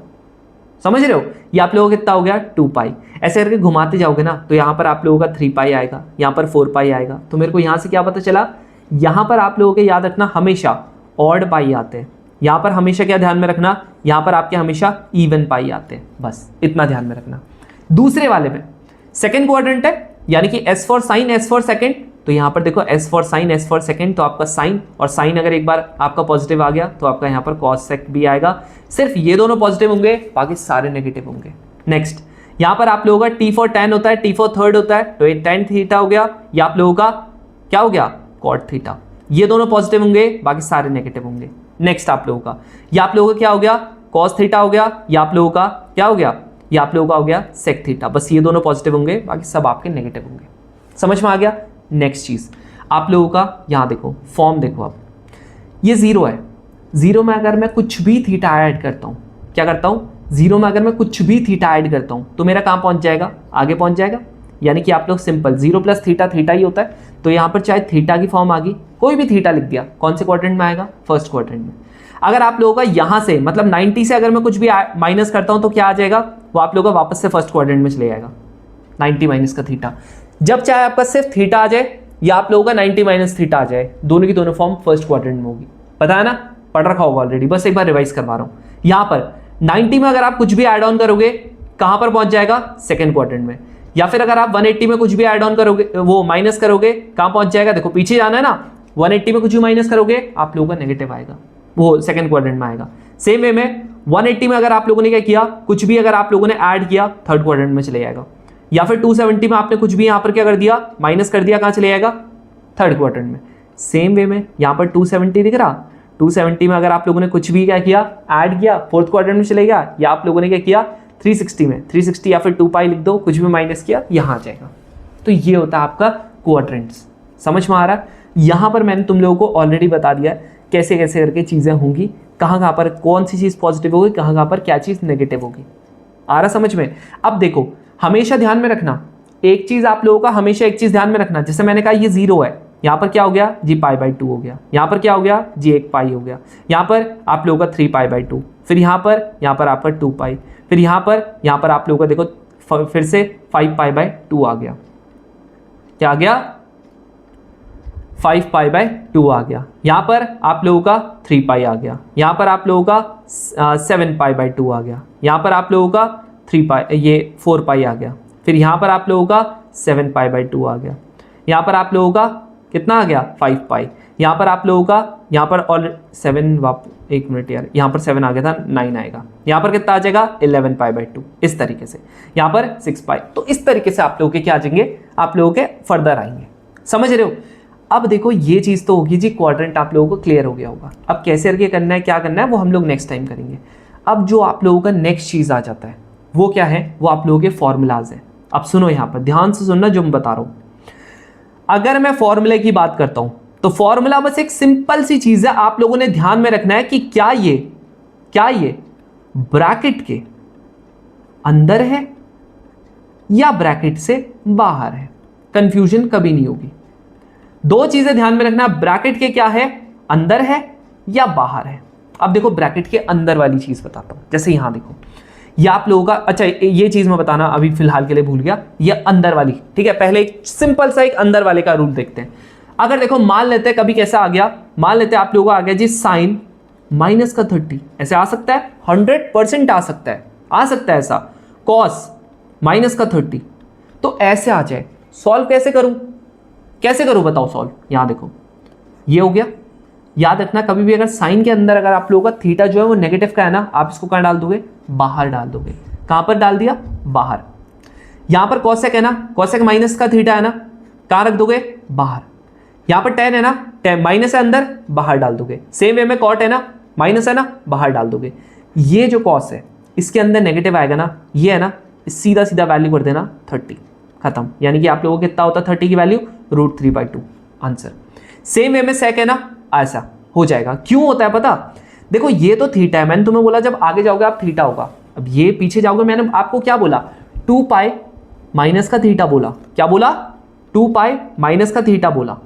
[SPEAKER 2] समझ रहे हो? ये आप लोगों का कितना हो गया? 2π। ऐसे करके घुमाते जाओगे ना तो यहाँ पर आप लोगों का 3π आएगा, यहाँ पर 4π आएगा। तो मेरे को यहाँ से क्या पता चला? यहाँ पर आप लोगों के याद रखना हमेशा ऑड पाई आते हैं। यहाँ पर हमेशा क्या ध्यान में रखना? यहाँ पर आपके हमेशा इवन पाई आते हैं। बस इतना ध्यान में रखना। दूसरे वाले में सेकेंड क्वाड्रेंट है, यानी कि S for sine, S for second. तो यहाँ पर देखो S for sine, S for second, तो आपका साइन, और साइन अगर एक बार आपका पॉजिटिव आ गया तो आपका यहाँ पर कॉस सेक भी आएगा। सिर्फ ये दोनों पॉजिटिव होंगे, बाकी सारे नेगेटिव होंगे। नेक्स्ट यहाँ पर आप लोगों का T फॉर tan होता है, T फॉर थर्ड होता है, तो ये tan थीटा हो गया। ये आप लोगों का क्या हो गया? Cot theta. ये दोनों पॉजिटिव होंगे, बाकी सारे नेगेटिव होंगे। नेक्स्ट आप लोगों का, ये आप लोगों का क्या हो गया? कॉस थीटा हो गया। ये आप लोगों का क्या हो गया? ये आप लोगों का हो गया सेक थीटा। बस ये दोनों पॉजिटिव होंगे, बाकी सब आपके नेगेटिव होंगे। समझ में आ गया? नेक्स्ट चीज आप लोगों का यहाँ देखो, फॉर्म देखो। अब ये 0 है, 0 में अगर मैं कुछ भी थीटा ऐड करता हूँ, क्या करता हूँ? 0 में अगर मैं कुछ भी थीटा ऐड करता हूँ तो मेरा कहाँ पहुँच जाएगा? आगे पहुँच जाएगा। यानी कि आप लोग सिंपल 0 प्लस थीटा, थीटा ही होता है। तो यहाँ पर चाहे थीटा की फॉर्म आ गई, कोई भी थीटा लिख दिया, कौन से क्वाड्रेंट में आएगा? फर्स्ट क्वाड्रेंट में। अगर आप लोगों का यहाँ से मतलब 90 से अगर मैं कुछ भी माइनस करता हूँ तो क्या आ जाएगा? वो आप लोगों का वापस से फर्स्ट क्वाड्रेंट में चले जाएगा, 90 माइनस का थीटा। जब चाहे आपका सिर्फ थीटा आ जाए या आप लोगों का 90 माइनस थीटा आ जाए, दोनों की दोनों फॉर्म फर्स्ट क्वाड्रेंट में होगी। पता है ना, पढ़ रखा होगा ऑलरेडी, बस एक बार रिवाइज करवा रहा हूँ। यहाँ पर 90 में अगर आप कुछ भी ऐड ऑन करोगे, कहाँ पर पहुंच जाएगा? सेकंड क्वाड्रेंट में। या फिर अगर आप 180 में कुछ भी ऐड ऑन करोगे, वो माइनस करोगे, कहाँ पहुंच जाएगा? देखो पीछे जाना है ना,
[SPEAKER 1] 180 में कुछ भी माइनस करोगे आप लोगों का नेगेटिव आएगा, वो सेकंड क्वाड्रेंट में आएगा। सेम वे में 180 में अगर आप लोगों ने क्या किया, कुछ भी अगर आप लोगों ने ऐड किया थर्ड क्वाड्रेंट में चले जाएगा, या फिर 270 में आपने कुछ भी यहां पर क्या कर दिया, माइनस कर दिया, कहां चले जाएगा, थर्ड क्वाड्रेंट में। सेम वे में यहां पर 270 दिख रहा, 270 में अगर आप लोगों ने कुछ भी क्या किया, ऐड किया, फोर्थ क्वाड्रेंट में चले गया, या आप लोगों ने क्या किया 360 में, 360 या फिर 2 पाई लिख दो, कुछ भी माइनस किया यहां आ जाएगा। तो ये होता है आपका क्वाड्रेंट्स। समझ में आ रहा है? यहां पर मैंने तुम लोगों को ऑलरेडी बता दिया कैसे कैसे करके चीजें होंगी, कहां पर कौन सी चीज पॉजिटिव होगी, कहां पर क्या चीज नेगेटिव होगी। आ रहा समझ में? अब देखो हमेशा ध्यान में रखना एक चीज, आप लोगों का हमेशा एक चीज ध्यान में रखना, जैसे मैंने कहा ये 0 है, यहाँ पर क्या हो गया जी π/2 हो गया, यहाँ पर क्या हो गया जी 1 पाई हो गया, यहाँ पर आप लोगों का 3 π/2, फिर यहाँ पर आपका 2 पाई, फिर यहाँ पर आप लोगों का देखो फिर से 5 π/2 आ गया, क्या आ गया 5 π/2 आ गया, यहाँ पर आप लोगों का 3 पाई आ गया, यहाँ पर आप लोगों का 7 π/2 आ गया, यहाँ पर आप लोगों का 3 पाई, ये 4 पाई आ गया, फिर यहाँ पर आप लोगों का 7 π/2 आ गया, यहाँ पर आप लोगों का कितना आ गया 5 पाई, यहाँ पर आप लोगों का यहाँ पर और 7 एक मिनट यार, यहाँ पर 7 आ गया था 9 आएगा, यहाँ पर कितना आ जाएगा 11 π/2, इस तरीके से, यहाँ पर 6 पाई। तो इस तरीके से आप लोगों के क्या आ जाएंगे, आप लोगों के फर्दर आएंगे। समझ रहे हो? अब देखो ये चीज़ तो होगी जी, क्वाड्रेंट आप लोगों को क्लियर हो गया होगा। अब कैसे करके करना है, क्या करना है, वो हम लोग नेक्स्ट टाइम करेंगे। अब जो आप लोगों का नेक्स्ट चीज़ आ जाता है वो क्या है, वो आप लोगों के फॉर्मूलाज हैं। अब सुनो, यहाँ पर ध्यान से सुनना जो मैं बता रहा हूँ। अगर मैं फॉर्मूले की बात करता हूं तो फॉर्मूला बस एक सिंपल सी चीज है, आप लोगों ने ध्यान में रखना है कि क्या ये ब्रैकेट के अंदर है या ब्रैकेट से बाहर है। कंफ्यूजन कभी नहीं होगी। दो चीजें ध्यान में रखना, ब्रैकेट के क्या है, अंदर है या बाहर है। अब देखो ब्रैकेट के अंदर वाली चीज बताता हूं, जैसे यहां देखो, ये आप लोगों का, अच्छा ये चीज मैं बताना अभी फिलहाल के लिए भूल गया, ये अंदर वाली, ठीक है। पहले एक सिंपल सा एक अंदर वाले का रूल देखते हैं। अगर देखो मान लेते हैं कभी कैसा आ गया, मान लेते हैं आप लोगों को आ गया जी साइन -30, ऐसे आ सकता है, 100% आ सकता है ऐसा, कॉस -30, तो ऐसे आ जाए। सॉल्व कैसे करूं बताओ सॉल्व। यहां देखो ये हो गया। याद रखना कभी भी अगर साइन के अंदर अगर आप लोगों का थीटा जो है वो नेगेटिव का है ना, आप इसको कहां डाल दोगे, बाहर डाल दोगे। कहां पर डाल दिया, बाहर। यहां पर कॉसेक है ना, कॉसेक माइनस का थीटा है ना, कहां रख दोगे, बाहर। यहां पर टेन है ना, टेन माइनस है अंदर, बाहर डाल दोगे। सेम वे में कॉट है ना, माइनस है ना, बाहर डाल दोगे। ये जो कॉस है इसके अंदर नेगेटिव आएगा ना, ये है ना, सीधा सीधा वैल्यू कर देना 30, खत्म। यानी कि आप लोगों को कितना होता है 30 की वैल्यू, √3/2 आंसर। सेम वे में सेक है ना, ऐसा हो जाएगा। क्यों होता है पता, देखो ये तो थीटा है, मैंने तुम्हें बोला जब आगे जाओगे आप थीटा होगा। अब ये पीछे जाओगे, मैंने आपको क्या बोला, 2 पाई माइनस का थीटा बोला। क्या बोला, 2 पाई माइनस का थीटा बोला।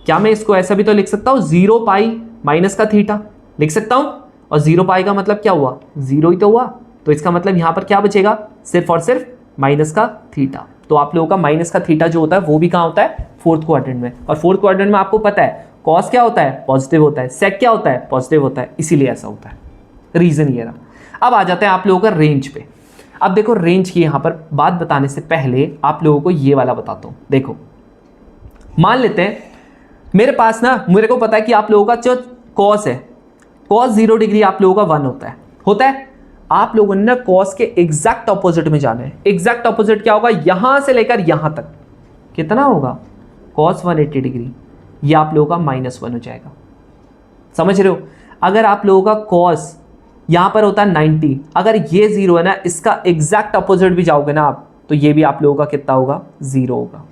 [SPEAKER 1] क्या मैं इसको ऐसा भी तो लिख सकता हूं, 0 पाई माइनस का थीटा लिख सकता हूं। और 0 पाई का मतलब क्या हुआ, 0 ही तो हुआ। तो इसका मतलब यहां पर क्या बचेगा, सिर्फ और सिर्फ माइनस का थीटा। तो आप लोगों का माइनस का थीटा जो होता है वो भी कहां होता है, फोर्थ क्वाड्रेंट में। और फोर्थ क्वाड्रेंट में आपको पता है कॉस क्या होता है, पॉजिटिव होता है, सेक क्या होता है, पॉजिटिव होता है, इसीलिए ऐसा होता है। रीजन ये रहा। अब आ जाते हैं आप लोगों का रेंज पे। अब देखो रेंज की यहां पर बात बताने से पहले आप लोगों को ये वाला बताता हूं। देखो मान लेते हैं मेरे पास ना, मेरे को पता है कि आप लोगों का जो कॉस है, कॉस 0 डिग्री आप लोगों का 1 होता है। आप लोगों ने ना कॉस के एग्जैक्ट ऑपोजिट में जाना है। एग्जैक्ट ऑपोजिट क्या होगा, यहां से लेकर यहां तक कितना होगा, कॉस 180 डिग्री, ये आप लोगों का -1 हो जाएगा। समझ रहे हो? अगर आप लोगों का कॉस यहां पर होता है 90, अगर ये 0 है ना, इसका एग्जैक्ट ऑपोजिट भी जाओगे ना आप, तो ये भी आप लोगों का कितना होगा, 0 होगा।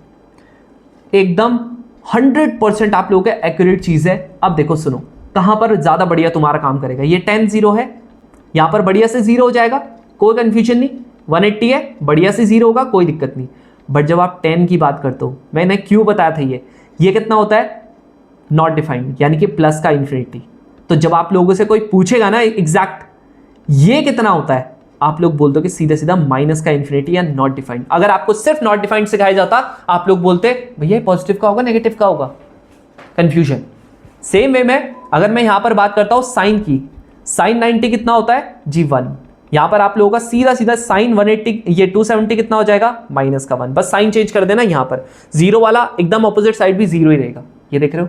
[SPEAKER 1] एकदम 100% आप लोगों का एक्यूरेट चीज है। अब देखो सुनो, कहां पर ज्यादा बढ़िया तुम्हारा काम करेगा, ये 10 0 है, यहां पर बढ़िया से 0 हो जाएगा, कोई कंफ्यूजन नहीं। 180 है, बढ़िया से 0 होगा, कोई दिक्कत नहीं। बट जब आप 10 की बात करते हो, मैंने क्यों बताया था, ये कितना होता है, नॉट डिफाइंड, यानी कि प्लस का इन्फिनिटी। तो जब आप लोगों से कोई पूछेगा ना एग्जैक्ट ये कितना होता है, आप लोग बोल दो कि सीधा सीधा माइनस का इन्फिनिटी या नॉट डिफाइंड। अगर आपको सिर्फ नॉट डिफाइंड सिखाया जाता, आप लोग बोलते भैया पॉजिटिव का होगा, नेगेटिव का होगा, कंफ्यूजन। सेम वे में अगर मैं यहां पर बात करता हूं साइन की, साइन 90 कितना होता है जी 1। यहां पर आप लोगों का सीधा सीधा साइन 180, ये 270 कितना हो जाएगा, माइनस का 1। बस साइन चेंज कर देना, यहां पर 0 वाला एकदम ऑपोजिट साइड भी 0 ही रहेगा। ये देख रहे हो,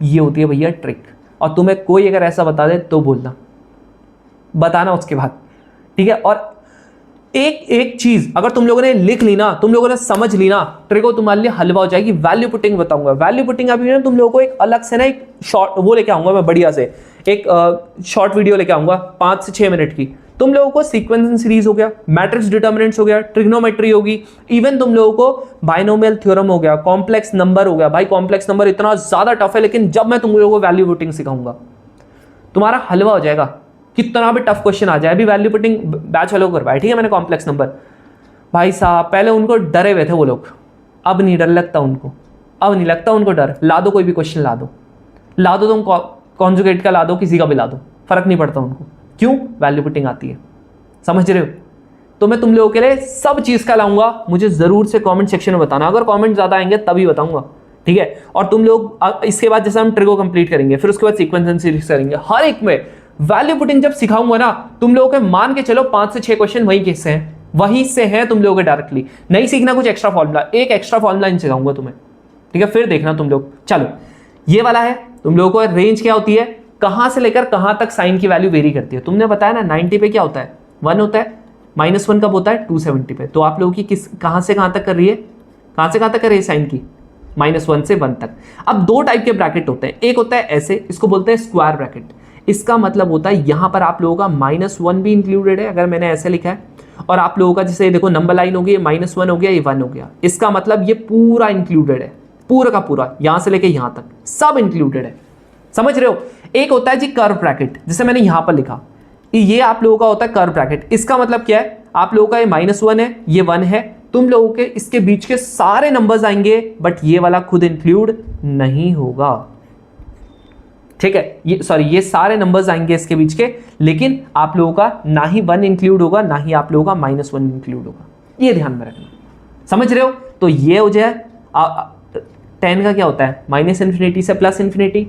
[SPEAKER 2] ये होती है भैया ट्रिक। और तुम्हें कोई अगर ऐसा बता दे तो बोलना, बताना उसके बाद, ठीक है। और एक एक चीज अगर तुम लोगों ने लिख ली ना, तुम लोगों ने समझ ली ना, ट्रिक तुम्हारे लिए हलवा हो जाएगी। वैल्यू पुटिंग बताऊंगा, वैल्यू पुटिंग अभी ना तुम लोगों को एक अलग से ना एक शॉर्ट वो लेके आऊंगा मैं, बढ़िया से एक शॉर्ट वीडियो लेके आऊंगा 5 से 6 मिनट की। तुम लोगों को सीक्वेंस एंड सीरीज हो गया, मैट्रिक्स डिटर्मिनेंट्स हो गया, ट्रिग्नोमेट्री होगी, इवन तुम लोगों को बाइनोमियल थ्योरम हो गया, कॉम्प्लेक्स नंबर हो गया। भाई कॉम्प्लेक्स नंबर इतना ज्यादा टफ है, लेकिन जब मैं तुम लोगों को वैल्यू पुटिंग सिखाऊंगा तुम्हारा हलवा हो जाएगा। कितना भी टफ क्वेश्चन आ जाए, अभी वैल्यू पुटिंग बैच वालों को करवाया, ठीक है मैंने कॉम्प्लेक्स नंबर। भाई साहब पहले उनको डरे हुए थे वो लोग, अब नहीं डर लगता उनको, अब नहीं लगता उनको डर। ला दो कोई भी क्वेश्चन, ला दो तुम कॉन्जुगेट का ला दो, किसी का भी ला दो, फर्क नहीं पड़ता उनको। क्यों? वैल्यू पुटिंग आती है, समझ रहे हो? तो मैं तुम लोगों के लिए सब चीज का लाऊंगा, मुझे जरूर से कमेंट सेक्शन में बताना, अगर कमेंट ज्यादा आएंगे तभी बताऊंगा, ठीक है। और तुम लोग इसके बाद जैसे हम ट्रिको कंप्लीट करेंगे, फिर उसके बाद सीक्वेंस एंड सीरीज करेंगे, हर एक में वैल्यू पुटिंग जब सिखाऊंगा ना, तुम लोगों के मान के चलो 5 से 6 क्वेश्चन वहीं से हैं तुम लोगों के डायरेक्टली। नहीं सीखना कुछ एक्स्ट्रा फॉर्मूला, एक एक्स्ट्रा फॉर्मूला सिखाऊंगा तुम्हें, ठीक है। फिर देखना तुम लोग। चलो ये वाला है, तुम लोगों को रेंज क्या होती है, कहां से लेकर कहां तक साइन की वैल्यू वेरी करती है। तुमने बताया ना 90 पे क्या होता है, 1 होता है, -1 कब होता है, 270 पे। तो आप लोगों की किस कहां से कहां तक कर रही है, कहां से कहां तक कर रही है साइन की, -1 से 1 तक। अब 2 टाइप के ब्रैकेट होते हैं, एक होता है ऐसे, इसको बोलते हैं स्क्वायर ब्रैकेट। इसका मतलब होता है यहां पर आप लोगों का -1 भी इंक्लूडेड है, अगर मैंने ऐसे लिखा है, और आप लोगों का जैसे देखो नंबर लाइन हो गई, -1 हो गया, ये 1 हो गया। इसका मतलब ये पूरा इंक्लूडेड है, पूरा का पूरा, यहां से लेके यहां तक सब इंक्लूडेड है, समझ रहे हो। एक होता है जी कर्व ब्रैकेट, जैसे मैंने यहां पर लिखा, ये आप लोगों का होता है कर्व ब्रैकेट। इसका मतलब क्या है, आप लोगों का ये -1 है, ये 1 है, तुम लोगों के इसके बीच के सारे नंबर्स आएंगे, बट ये वाला खुद इंक्लूड नहीं होगा, ठीक है। ये सारे नंबर्स आएंगे इसके बीच के, लेकिन आप लोगों का ना ही 1 इंक्लूड होगा, ना ही आप लोगों का -1 इंक्लूड होगा, ये ध्यान में रखना, समझ रहे हो। तो ये हो जाए 10 का क्या होता है, -∞ से +∞,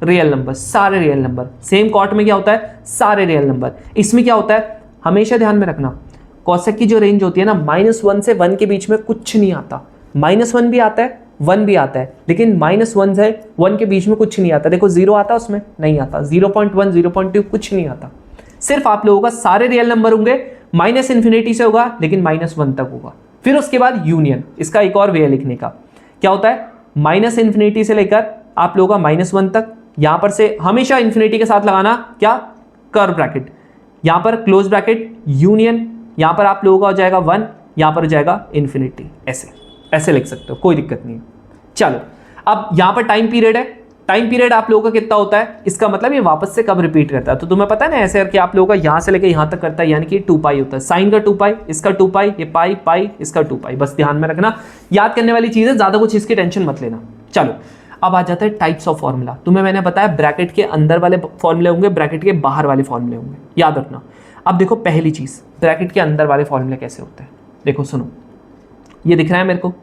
[SPEAKER 2] रियल नंबर, सारे रियल नंबर। सेम कॉट में क्या होता है, सारे रियल नंबर। इसमें क्या होता है, हमेशा ध्यान में रखना, कॉसेक की जो रेंज होती है ना, -1 से 1 के बीच में कुछ नहीं आता। -1 भी आता है, 1 भी आता है, लेकिन -1 से 1 के बीच में कुछ नहीं आता। देखो 0 आता है, उसमें नहीं आता, 0.1 0.2 कुछ नहीं आता। सिर्फ आप लोगों का सारे रियल नंबर होंगे, -∞ से होगा, लेकिन -1 तक होगा। फिर उसके बाद यूनियन, इसका एक और वे है लिखने का। क्या होता है, -∞ से लेकर आप लोगों का -1 तक, यहां पर से हमेशा इंफिनिटी के साथ लगाना, क्या, कर्व ब्रैकेट, यहां पर क्लोज ब्रैकेट, यूनियन, यहां पर आप लोगों का हो जाएगा 1, यहां पर हो जाएगा इन्फिनिटी। ऐसे लिख सकते हो, कोई दिक्कत नहीं है। चलो अब यहां पर टाइम पीरियड है, टाइम पीरियड आप लोगों का कितना होता है, इसका मतलब ये वापस से कब रिपीट करता है। तो तुम्हें पता है ना ऐसे करके आप लोगों का यहां से लेकर यहां तक करता है, यानी कि 2π होता है। साइन का 2π, इसका 2π, ये पाई, इसका 2π, बस ध्यान में रखना, याद करने वाली चीज है, ज्यादा कुछ इसकी टेंशन मत लेना। चलो अब आ जाता है टाइप्स ऑफ फॉर्मूला। तुम्हें मैंने बताया ब्रैकेट के अंदर वाले फॉर्मूले होंगे, ब्रैकेट के बाहर वाले फॉर्मूले होंगे, याद रखना। अब देखो पहली चीज, ब्रैकेट के अंदर वाले फॉर्मूले कैसे होते हैं। देखो सुनो, ये दिख रहा है मेरे को,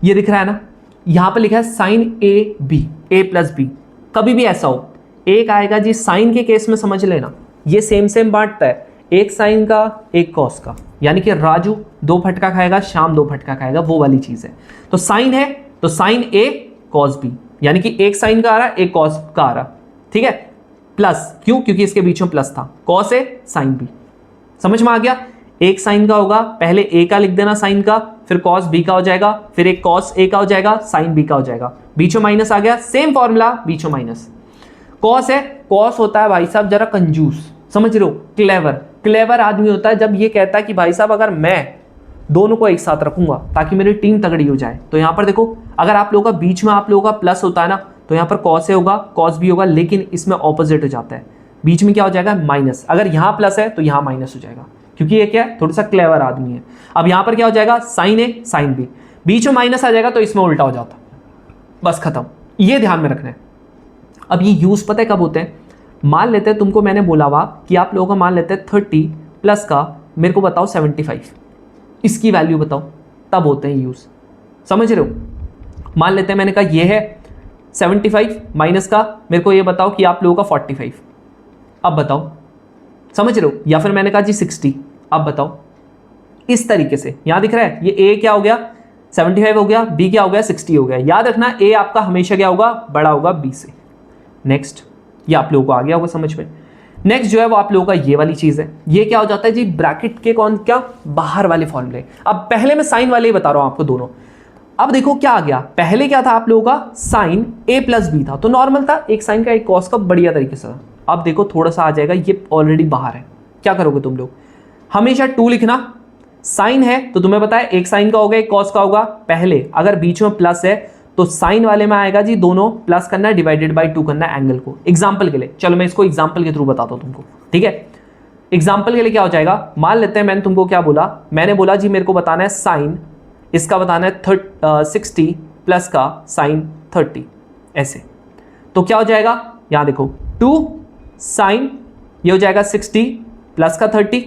[SPEAKER 2] ये दिख रहा है ना, यहां पर लिखा है साइन AB, A + B। कभी भी ऐसा हो, एक आएगा जी साइन के केस में, समझ लेना ये सेम बांटता है, एक साइन का एक कॉस का, यानी कि राजू 2 फटका खाएगा, श्याम 2 फटका खाएगा, वो वाली चीज है। तो साइन है तो साइन A cos B, यानी कि एक साइन का आ रहा, एक कॉस का आ रहा, ठीक है। प्लस क्यों, क्योंकि इसके बीच में प्लस था, कॉस A साइन B, समझ में आ गया। एक साइन का होगा, पहले A का लिख देना साइन का, फिर कॉस B का हो जाएगा, फिर एक कॉस A का हो जाएगा, साइन B का हो जाएगा, बीच में माइनस आ गया, सेम फॉर्मूला, बीच में माइनस। कॉस है, कॉस होता है भाई साहब जरा कंजूस, समझ रहे हो, क्लेवर आदमी होता है जब ये कहता है कि भाई साहब अगर मैं दोनों को एक साथ रखूंगा ताकि मेरी टीम तगड़ी हो जाए। तो यहां पर देखो, अगर आप लोगों का बीच में आप लोगों का प्लस होता है ना, तो यहां पर कॉस ए होगा, कॉस बी होगा, लेकिन इसमें ऑपोजिट हो जाता है, बीच में क्या हो जाएगा, माइनस। अगर यहां प्लस है तो यहां माइनस हो जाएगा, क्योंकि ये क्या है, थोड़ा सा क्लेवर आदमी है। अब यहां पर क्या हो जाएगा, साइन ए साइन बी, बीच में माइनस आ जाएगा तो इसमें उल्टा हो जाता, बस खत्म। ये ध्यान में रखना है। अब ये यूज पता है कब होते हैं, मान लेते हैं तुमको मैंने बोला हुआ कि आप लोगों का मान लेते हैं 30 प्लस का मेरे को बताओ 75, इसकी वैल्यू बताओ, तब होते हैं यूज, समझ रहे हो। मान लेते हैं मैंने कहा ये है 75 माइनस का मेरे को ये बताओ कि आप लोगों का 45, अब बताओ, समझ रहे हो। या फिर मैंने कहा जी 60, अब बताओ। इस तरीके से यहां दिख रहा है ये ए क्या हो गया, 75 हो गया, b क्या हो गया 60 हो गया। याद रखना a आपका हमेशा क्या होगा, बड़ा होगा b से। नेक्स्ट, ये आप लोगों को आ गया होगा समझ में। नेक्स्ट जो है वो आप लोगों का ये वाली चीज है, ये क्या हो जाता है जी, ब्रैकेट के कौन क्या बाहर वाले फॉर्मूले। अब पहले मैं साइन वाले ही बता रहा हूं आपको दोनों। अब देखो क्या आ गया, पहले क्या था आप लोगों का साइन a प्लस बी था, तो नॉर्मल था, एक साइन का एक कॉस का, बढ़िया तरीके से। अब देखो थोड़ा सा आ जाएगा, ये ऑलरेडी बाहर है, क्या करोगे तुम लोग, हमेशा 2 लिखना। साइन है तो तुम्हें पता है एक साइन का होगा एक कॉस का होगा, पहले अगर बीच में प्लस है तो साइन वाले में आएगा जी दोनों प्लस करना है, डिवाइडेड बाय 2 करना है एंगल को। एग्जांपल के लिए चलो मैं इसको एग्जांपल के थ्रू बताता हूं तुमको, ठीक है। एग्जांपल के लिए क्या हो जाएगा, मान लेते हैं मैंने तुमको क्या बोला, मैंने बोला जी मेरे को बताना है साइन, इसका बताना है 60 प्लस का साइन 30, ऐसे। तो क्या हो जाएगा, यहां देखो 2 साइन, ये हो जाएगा 60 प्लस का 30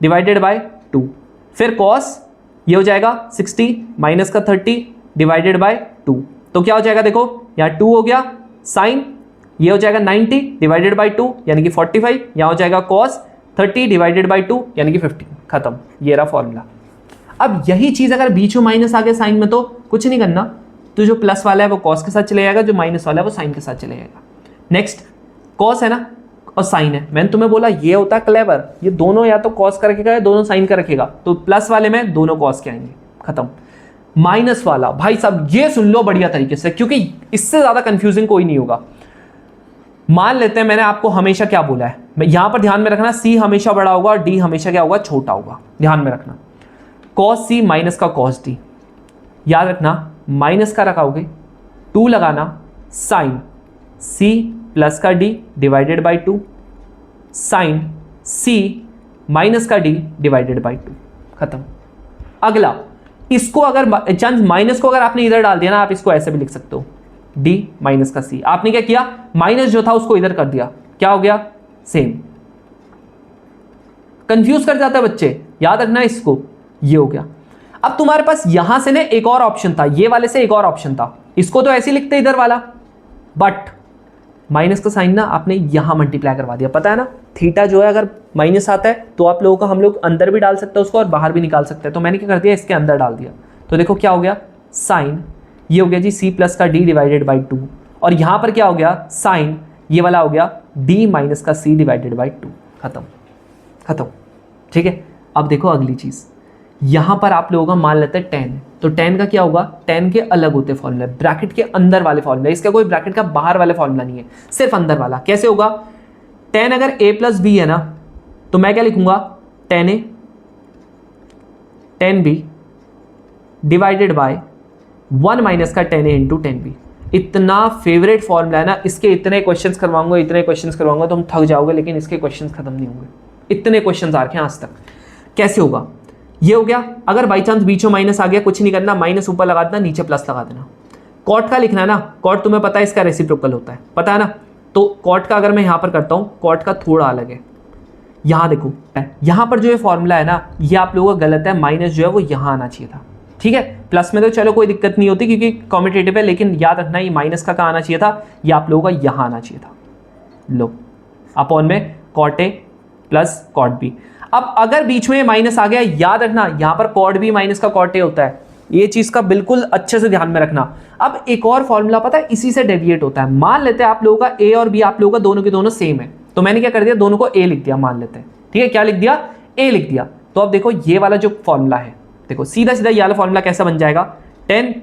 [SPEAKER 2] डिवाइडेड बाय 2, फिर कॉस, ये हो जाएगा 60 माइनस का 30 डिवाइडेड बाय 2। तो क्या हो जाएगा देखो, यहाँ 2 हो गया, साइन ये हो जाएगा 90 डिवाइडेड बाय 2 यानी कि 45, यहाँ हो जाएगा कॉस 30 डिवाइडेड बाय 2 यानी कि 15, खत्म, ये रहा फॉर्मूला। अब यही चीज अगर बीच में माइनस आ गया साइन में तो कुछ नहीं करना, तो जो प्लस वाला है वो कॉस के साथ चले जाएगा, जो माइनस वाला है वो साइन के साथ चले जाएगा। नेक्स्ट, कॉस है ना और साइन है, मैंने तुम्हें बोला ये होता है क्लेवर, ये दोनों या तो कॉस का रखेगा या दोनों साइन का रखेगा, तो प्लस वाले में दोनों कॉस के आएंगे, खत्म। माइनस वाला भाई साहब ये सुन लो बढ़िया तरीके से, क्योंकि इससे ज्यादा कंफ्यूजिंग कोई नहीं होगा। मान लेते हैं मैंने आपको हमेशा क्या बोला है, मैं यहां पर ध्यान में रखना, सी हमेशा बड़ा होगा और डी हमेशा क्या होगा, छोटा होगा, ध्यान में रखना। कॉस सी माइनस का कॉस डी, याद रखना माइनस का रखाओगे, 2 लगाना, साइन सी प्लस का D divided by 2, sine C minus का डी डिवाइडेड बाई 2, खत्म। अगला, इसको अगर चांस माइनस को अगर आपने इधर डाल दिया ना, आप इसको ऐसे भी लिख सकते हो, डी माइनस का सी। आपने क्या किया, माइनस जो था उसको इधर कर दिया, क्या हो गया, सेम। कंफ्यूज कर जाता है बच्चे, याद रखना इसको, ये हो गया। अब तुम्हारे पास यहां से ना एक और ऑप्शन था, ये वाले से एक और ऑप्शन था, इसको तो ऐसे ही लिखते इधर वाला, बट माइनस का साइन ना आपने यहां मल्टीप्लाई करवा दिया, पता है ना, थीटा जो है अगर माइनस आता है तो आप लोगों का हम लोग अंदर भी डाल सकते हैं उसको और बाहर भी निकाल सकते हैं, तो मैंने क्या कर दिया, इसके अंदर डाल दिया। तो देखो क्या हो गया, साइन ये हो गया जी सी प्लस का डी डिवाइडेड बाई 2, और यहां पर क्या हो गया, साइन ये वाला हो गया डी माइनस का सी डिवाइडेड बाई 2, खत्म खत्म, ठीक है। अब देखो अगली चीज, यहां पर आप लोगों का मान लेते हैं 10, तो 10 का क्या होगा, 10 के अलग होते फॉर्मूले, ब्रैकेट के अंदर वाले फॉर्मूले, इसका कोई ब्रैकेट का बाहर वाले फॉर्मूला नहीं है, सिर्फ अंदर वाला। कैसे होगा, 10 अगर a प्लस बी है ना, तो मैं क्या लिखूंगा, 10a 10b divided by 1 minus का 10a इंटू 10b। इतना फेवरेट फॉर्मूला है ना, इसके इतने क्वेश्चंस करवाऊंगा, इतने क्वेश्चंस करवाऊंगा, तुम थक जाओगे, लेकिन इसके क्वेश्चंस खत्म नहीं होंगे, इतने क्वेश्चंस आ रखे हैं आज तक। कैसे होगा, ये हो गया, अगर बाई चांस बीच में माइनस आ गया, कुछ नहीं करना, माइनस ऊपर लगा देना, नीचे प्लस लगा देना। कॉट का लिखना है ना, कॉट तुम्हें पता है इसका रेसिप्रोकल होता है, पता है ना, तो कॉट का अगर मैं यहां पर करता हूं, कॉट का थोड़ा अलग है। यहां देखो, यहां पर जो ये फॉर्मूला है ना, ये आप लोगों का गलत है, माइनस जो है वो यहां आना चाहिए था, ठीक है। प्लस में तो चलो कोई दिक्कत नहीं होती क्योंकि कॉम्पिटेटिव है, लेकिन याद रखना ये माइनस का कहाँ आना चाहिए था, ये आप लोगों का यहां आना चाहिए था। लो, अपॉन में cot A plus cot B. अब अगर बीच में माइनस आ गया, याद रखना यहां पर कॉट बी माइनस का कॉट ए होता है, ये चीज का बिल्कुल अच्छे से ध्यान में रखना। अब एक और फॉर्मूला पता है इसी से डेविएट होता है, मान लेते हैं आप लोगों का ए और बी आप लोगों का दोनों के दोनों सेम है, तो मैंने क्या कर दिया, दोनों को ए लिख दिया, मान लेते हैं, ठीक है, क्या लिख दिया, ए लिख दिया। तो अब देखो ये वाला जो फॉर्मूला है, देखो सीधा सीधा ये वाला फॉर्मूला कैसा बन जाएगा, 10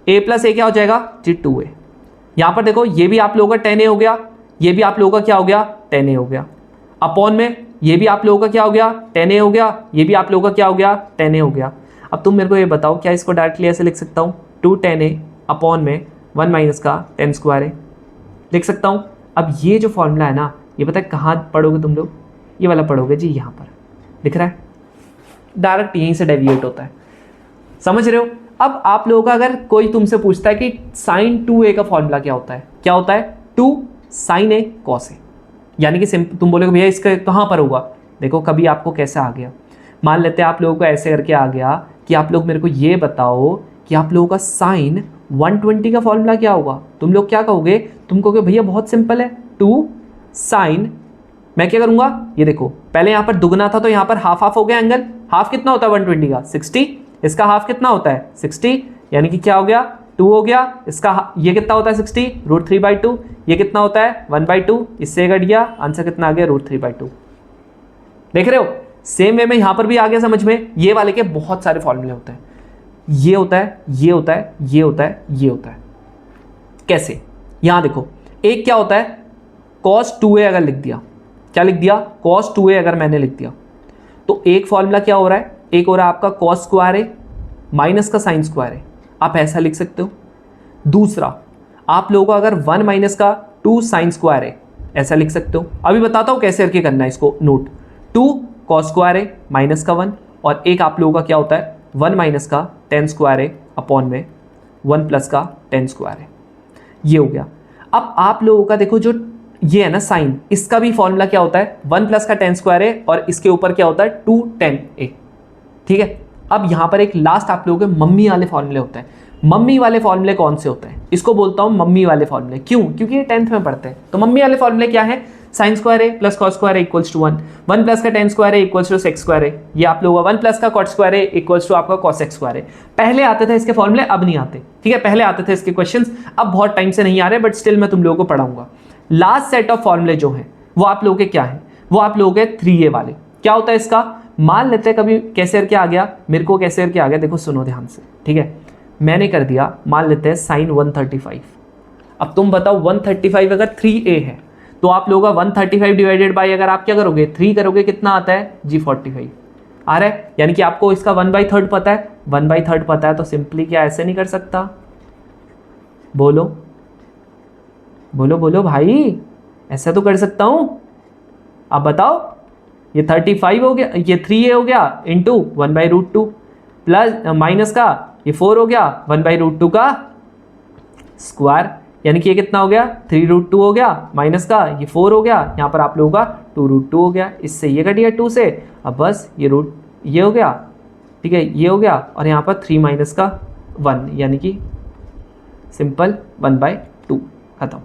[SPEAKER 2] a प्लस ए क्या हो जाएगा जी 2a। यहां पर देखो ये भी आप लोगों का 10a हो गया, ये भी आप लोगों का क्या हो गया 10a हो गया, अपॉन में ये भी आप लोगों का क्या हो गया 10a हो गया, ये भी आप लोगों का क्या हो गया 10a हो गया। अब तुम मेरे को ये बताओ, क्या इसको डायरेक्टली ऐसे लिख सकता हूँ, 2 10a अपॉन में 1 माइनस का 10 स्क्वायर है, लिख सकता हूँ। अब ये जो फॉर्मूला है ना, ये पता है कहाँ पढ़ोगे तुम लोग, ये वाला पढ़ोगे जी, यहाँ पर दिख रहा है, डायरेक्ट यहीं से डेविएट होता है, समझ रहे हो। अब आप लोगों का अगर कोई तुमसे पूछता है कि साइन 2a का फॉर्मूला क्या होता है, क्या होता है 2 साइन ए कॉस ए, यानी कि तुम बोलोगे भैया इसका कहाँ पर होगा, देखो कभी आपको कैसे आ गया, मान लेते हैं आप लोगों को ऐसे करके आ गया कि आप लोग मेरे को ये बताओ कि आप लोगों का साइन 120 का फॉर्मूला क्या होगा, तुम लोग क्या कहोगे, तुम कहोगे भैया बहुत सिंपल है, 2 साइन, मैं क्या करूंगा, ये देखो पहले यहाँ पर दुगना था तो यहाँ पर हाफ हाफ हो गया एंगल, हाफ कितना होता है 120 का 60,
[SPEAKER 1] इसका हाफ कितना होता है 60, यानी कि क्या हो गया 2 हो गया। इसका ये कितना होता है 60 √3/2, ये कितना होता है 1/2, इससे कट गया, आंसर कितना आ गया √3/2। देख रहे हो, सेम वे में यहां पर भी आ गया समझ में। ये वाले के बहुत सारे फॉर्मूले होते हैं, ये होता है, ये होता है, ये होता है, ये होता है। कैसे, यहां देखो, एक क्या होता है cos 2a अगर लिख दिया, क्या लिख दिया cos 2a अगर मैंने लिख दिया, तो एक फॉर्मूला क्या हो रहा है, एक हो रहा है आपका cos स्क्वायर है माइनस का साइन स्क्वायर है, आप ऐसा लिख सकते हो। दूसरा आप लोगों को अगर 1 माइनस का 2 साइन स्क्वायर है, ऐसा लिख सकते हो। अभी बताता हूं कैसे करके करना है इसको नोट। 2 cos स्क्वायर है माइनस का 1, और एक आप लोगों का क्या होता है 1 माइनस का tan स्क्वायर है अपॉन में 1 प्लस का tan स्क्वायर है, ये हो गया। अब आप लोगों का देखो जो ये है ना साइन, इसका भी फॉर्मूला क्या होता है 1 प्लस का tan स्क्वायर है, और इसके ऊपर क्या होता है 2 tan a, ठीक है। अब यहां पर एक लास्ट आप लोगों के मम्मी वाले फॉर्मूले होते हैं। मम्मी वाले फॉर्मूले कौन से होते हैं, इसको बोलता हूं मम्मी वाले फॉर्मूले। क्यों, क्योंकि ये 10th में पढ़ते हैं। तो मम्मी वाले फॉर्मूले क्या है, साइन स्क्वायर है प्लस कॉस स्क्वायर है इक्वल्स टू 1, 1 प्लस का tan स्क्वायर है इक्वल्स टू सेक्स स्क्वायर है, ये आप लोगों का 1 प्लस का कॉट स्क्वायर है इक्वल्स टू आपका कॉस एक्स स्क्वायर है। पहले आते थे इसके फॉर्मूले, अब नहीं आते, ठीक है। पहले आते थे इसके क्वेश्चंस, अब बहुत टाइम से नहीं आ रहे, बट स्टिल मैं तुम लोगों को पढ़ाऊंगा। लास्ट सेट ऑफ फॉर्मूले जो हैं वो आप लोगों के क्या है, वो आप लोगों के 3a वाले। क्या होता है इसका, मान लेते हैं कभी कैसे करके आ गया, मेरे को कैसे करके आ गया, देखो सुनो ध्यान से, ठीक है। मैंने कर दिया, मान लेते हैं साइन 135। अब तुम बताओ 135 अगर 3a है तो आप लोगों का 135 डिवाइडेड बाय अगर आप क्या करोगे 3 करोगे, कितना आता है जी 45 आ रहा है। यानी कि आपको इसका 1/3 पता है, 1/3 पता है, तो सिंपली क्या ऐसे नहीं कर सकता, बोलो बोलो बोलो भाई, ऐसा तो कर सकता हूं। अब बताओ, ये 35 हो गया, ये 3a हो गया इंटू 1/√2 प्लस माइनस का ये 4 हो गया 1/√2 का स्क्वायर, यानी कि ये कितना हो गया 3√2 हो गया, माइनस का ये 4 हो गया, यहाँ पर आप लोगों का 2√2 हो गया, इससे ये कट गया 2 से, अब बस ये रूट ये हो गया, ठीक है, ये हो गया, और यहाँ पर 3 माइनस का 1, यानी कि सिंपल 1/2 खत्म,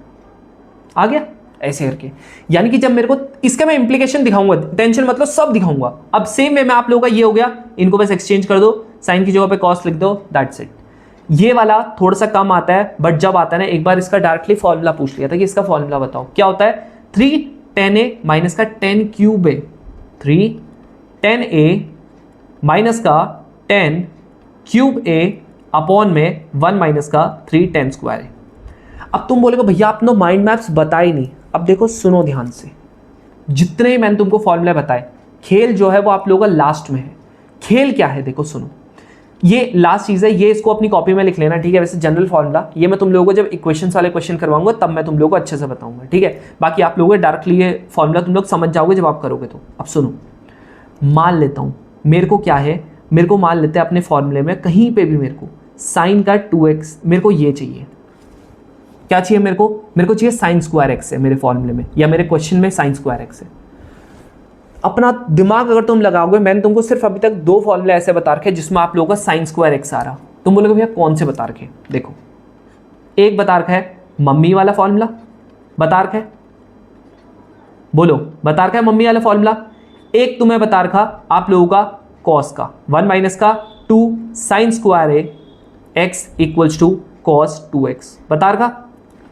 [SPEAKER 1] आ गया ऐसे करके। यानी कि जब मेरे को इसका मैं इंप्लीकेशन दिखाऊंगा, टेंशन मतलब सब दिखाऊंगा। अब सेम वे में आप लोगों का ये हो गया, इनको बस एक्सचेंज कर दो, साइन की जगह पे कॉस लिख दो, दैट्स इट। ये वाला थोड़ा सा कम आता है, बट जब आता है ना, एक बार इसका डायरेक्टली फॉर्मूला पूछ लिया था कि इसका फॉर्मूला बताओ, क्या होता है 3 tan a माइनस का 10 cube a, 3 tan a minus का 10 क्यूब a अपॉन में 1 माइनस का 3 tan स्क्वायर है। अब तुम बोलेगे भैया आपने माइंड मैप्स बताए नहीं। अब देखो सुनो ध्यान से, जितने ही मैंने तुमको फॉर्मूले बताए, खेल जो है वो आप लोगों का लास्ट में है। खेल क्या है देखो सुनो, ये लास्ट चीज़ है, ये इसको अपनी कॉपी में लिख लेना, ठीक है। वैसे जनरल फॉर्मूला ये मैं तुम लोगों को जब इक्वेशंस वाले क्वेश्चन करवाऊंगा तब मैं तुम लोगों को अच्छे से बताऊंगा, ठीक है। बाकी आप लोगों को डायरेक्टली ये फॉर्मूला तुम लोग समझ जाओगे जब आप करोगे तो। अब सुनो, मान लेता हूँ मेरे को क्या है, मेरे को मान लेते हैं अपने फॉर्मूले में कहीं पर भी मेरे को साइन का 2x मेरे को ये चाहिए, क्या चाहिए मेरे को चाहिए साइन स्क्वायर एक्स है मेरे फॉर्मूले में, या मेरे क्वेश्चन में साइन स्क्वायर एक्स है। अपना दिमाग अगर तुम लगाओगे, मैंने तुमको सिर्फ अभी तक 2 फॉर्मूले ऐसे बता रखे जिसमें आप लोगों का साइन स्क्वायर एक्स आ रहा। तुम बोलोगे भैया कौन से बता रखे, देखो एक बता रखा है मम्मी वाला फॉर्मूला बता रखा है, बोलो बता रखा है मम्मी वाला फॉर्मूला। एक तुम्हें बता रखा आप लोगों का कॉस का 1 माइनस का 2 साइन स्क्वायर है X equals to cos 2x बता रखा,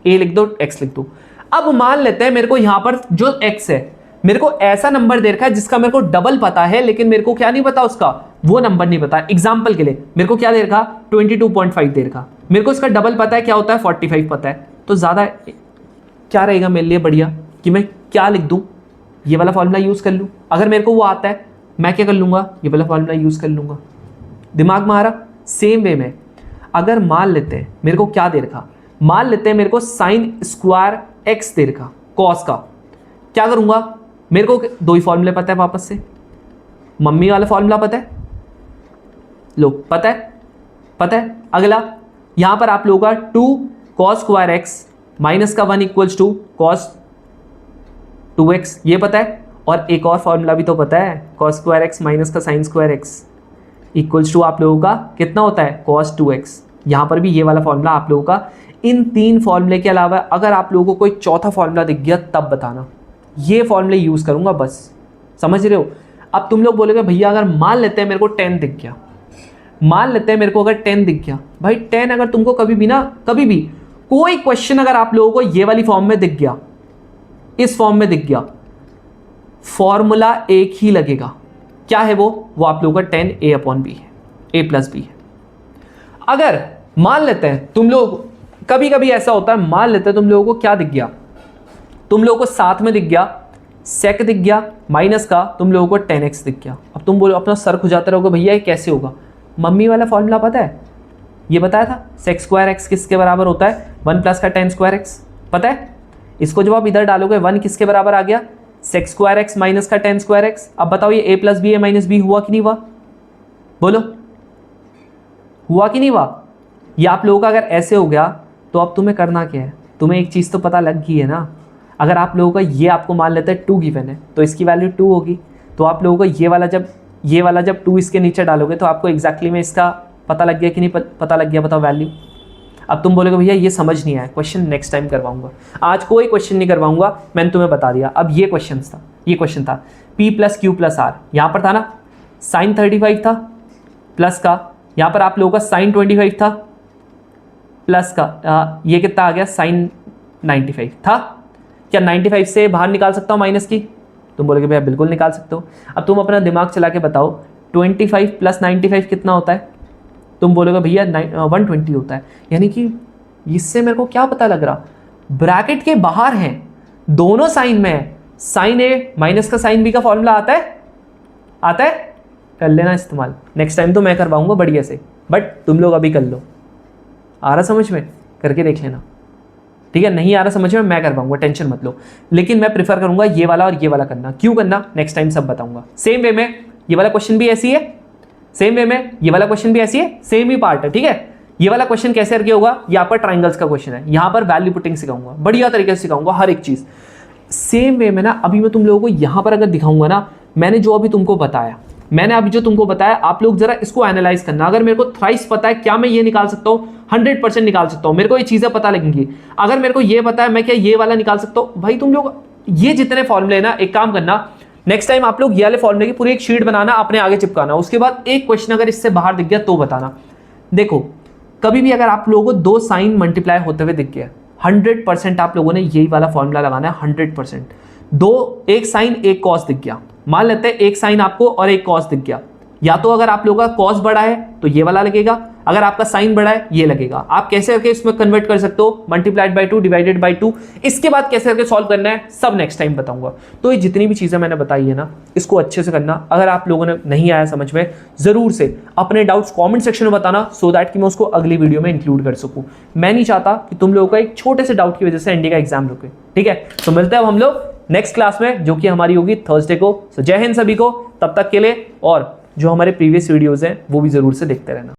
[SPEAKER 1] ए लिख दो x लिख दो। अब मान लेते हैं मेरे को यहां पर जो x है, मेरे को ऐसा नंबर दे रखा है जिसका मेरे को डबल पता है, लेकिन मेरे को क्या नहीं पता उसका, वो नंबर नहीं पता। एग्जांपल के लिए मेरे को क्या दे रखा 22.5 दे रखा, मेरे को इसका डबल पता है क्या होता है 45 पता है, तो ज्यादा क्या रहेगा मेरे लिए बढ़िया कि मैं क्या लिख दूं, ये वाला फॉर्मूला यूज कर लूं। अगर मेरे को वो आता है मैं क्या कर लूंगा, ये वाला फॉर्मूला यूज कर लूंगा। दिमाग में आ रहा। सेम वे में अगर मान लेते हैं मेरे को क्या दे रखा, मान लेते हैं मेरे को साइन स्क्वायर एक्स दे रखा कॉस का, क्या करूंगा, मेरे को 2 ही फॉर्मूले पता है वापस से, मम्मी वाला फॉर्मूला पता है, लो पता है। अगला यहां पर आप लोगों का 2 कॉस स्क्वायर एक्स माइनस का 1 इक्वल्स टू कॉस 2x ये पता है, और एक और फॉर्मूला भी तो पता है कॉस स्क्वायर एक्स माइनस का sine square X equals to आप लोगों का कितना होता है कॉस 2x। यहां पर भी ये वाला फॉर्मूला आप लोगों का। इन 3 फॉर्मूले के अलावा अगर आप लोगों को कोई चौथा फॉर्मूला दिख गया तब बताना, ये फॉर्मूले यूज करूंगा बस, समझ रहे हो। अब तुम लोग बोलोगे भैया अगर मान लेते हैं मेरे को 10 दिख गया, मान लेते हैं मेरे को अगर 10 दिख गया, भाई 10 अगर तुमको कभी भी कोई क्वेश्चन अगर आप लोगों को ये वाली फॉर्म में दिख गया, इस फॉर्म में दिख गया, फॉर्मूला एक ही लगेगा। क्या है वो आप लोगों का 10a/b है, a+b है। अगर मान लेते हैं तुम लोग, कभी कभी ऐसा होता है, मान लेते हैं तुम लोगों को क्या दिख गया, तुम लोगों को साथ में दिख गया सेक दिख गया, माइनस का तुम लोगों को 10x दिख गया। अब तुम बोलो, अपना सर खुजाते रहोगे, भैया ये कैसे होगा? मम्मी वाला फॉर्मूला पता है, ये बताया था, sec² x किसके बराबर होता है? 1 प्लस का 10² x, पता है? इसको जब आप इधर डालोगे 1 किसके बराबर आ गया? sec² x माइनस का 10² x। अब बताओ ये a+b a-b हुआ कि नहीं हुआ? बोलो, हुआ कि नहीं हुआ? ये आप लोगों का अगर ऐसे हो गया तो अब तुम्हें करना क्या है? तुम्हें एक चीज़ तो पता लग गई है ना। अगर आप लोगों का ये आपको मान लेते हैं 2 गिवन है तो इसकी वैल्यू 2 होगी, तो आप लोगों को ये वाला जब 2 इसके नीचे डालोगे तो आपको एग्जैक्टली में इसका पता लग गया कि नहीं पता लग गया? बताओ वैल्यू। अब तुम बोलोगे भैया ये समझ नहीं आया, क्वेश्चन नेक्स्ट टाइम करवाऊंगा, आज कोई क्वेश्चन नहीं करवाऊंगा, मैंने तुम्हें बता दिया। अब ये क्वेश्चन था p + q + r, यहाँ पर था ना sin 35 था, प्लस का यहाँ पर आप लोगों का sin 25 था, प्लस का ये कितना आ गया sin 95 था। क्या 95 से बाहर निकाल सकता हूँ माइनस की? तुम बोलोगे भैया बिल्कुल निकाल सकते हो। अब तुम अपना दिमाग चला के बताओ 25 + 95 कितना होता है? तुम बोलोगे भैया 120 होता है। यानी कि इससे मेरे को क्या पता लग रहा, ब्रैकेट के बाहर हैं, दोनों साइन में है, sin a माइनस का sin b का फॉर्मूला आता है, कर लेना इस्तेमाल। नेक्स्ट टाइम तो मैं करवाऊंगा बढ़िया से, बट तुम लोग अभी कर लो। आ रहा समझ में? करके देख लेना, ठीक है? नहीं आ रहा समझ में, मैं करवाऊंगा, टेंशन मत लो। लेकिन मैं प्रीफर करूंगा ये वाला और ये वाला करना। क्यों करना, नेक्स्ट टाइम सब बताऊंगा। सेम वे में ये वाला क्वेश्चन भी ऐसी है, सेम वे में ये वाला क्वेश्चन भी ऐसी है, सेम ही पार्ट है, ठीक है? ये वाला क्वेश्चन कैसे करके होगा, ये आपका ट्राइंगल्स का क्वेश्चन है, यहाँ पर वैल्यू पुटिंग सिखाऊंगा, बढ़िया तरीके से सिखाऊंगा हर एक चीज। सेम वे में ना अभी मैं तुम लोगों को यहाँ पर अगर दिखाऊंगा ना, मैंने जो अभी तुमको बताया, आप लोग जरा इसको एनालाइज करना। अगर मेरे को थ्राइस पता है, क्या मैं ये निकाल सकता हूँ? 100% निकाल सकता हूँ, मेरे को ये चीजें पता लगेंगी। अगर मेरे को ये पता है, मैं क्या ये वाला निकाल सकता हूँ? भाई तुम लोग ये जितने फॉर्मूले ना, एक काम करना, नेक्स्ट टाइम आप लोग ये वाले फॉर्मूले की पूरी एक शीट बनाना, अपने आगे चिपकाना, उसके बाद एक क्वेश्चन अगर इससे बाहर दिख गया तो बताना। देखो, कभी भी अगर आप लोगों को 2 साइन मल्टीप्लाई होते हुए दिख गया, 100% आप लोगों ने यही वाला फॉर्मूला लगाना है, 100%। एक साइन एक कॉस दिख गया, मान लेते हैं एक साइन आपको और एक कॉस दिख गया, या तो अगर आप लोगों का कॉस बड़ा है तो ये वाला लगेगा, अगर आपका साइन बड़ा है ये लगेगा। आप कैसे करके इसमें कन्वर्ट कर सकते हो? Multiplied by 2 divided by 2। इसके बाद कैसे करके सॉल्व करना है सब नेक्स्ट टाइम बताऊंगा। तो ये जितनी भी चीजें मैंने बताई है ना, इसको अच्छे से करना। अगर आप लोगों ने नहीं आया समझ में, जरूर से अपने डाउट्स कमेंट सेक्शन में बताना, सो दैट कि मैं उसको अगली वीडियो में इंक्लूड कर सकूं। मैं नहीं चाहता कि तुम लोगों का एक छोटे से डाउट की वजह से एनडी का एग्जाम रुके, ठीक है? तो मिलते हैं हम लोग नेक्स्ट क्लास में, जो कि हमारी होगी थर्सडे को। जय हिंद सभी को, तब तक के लिए। और जो हमारे प्रीवियस वीडियोस हैं वो भी जरूर से देखते रहना।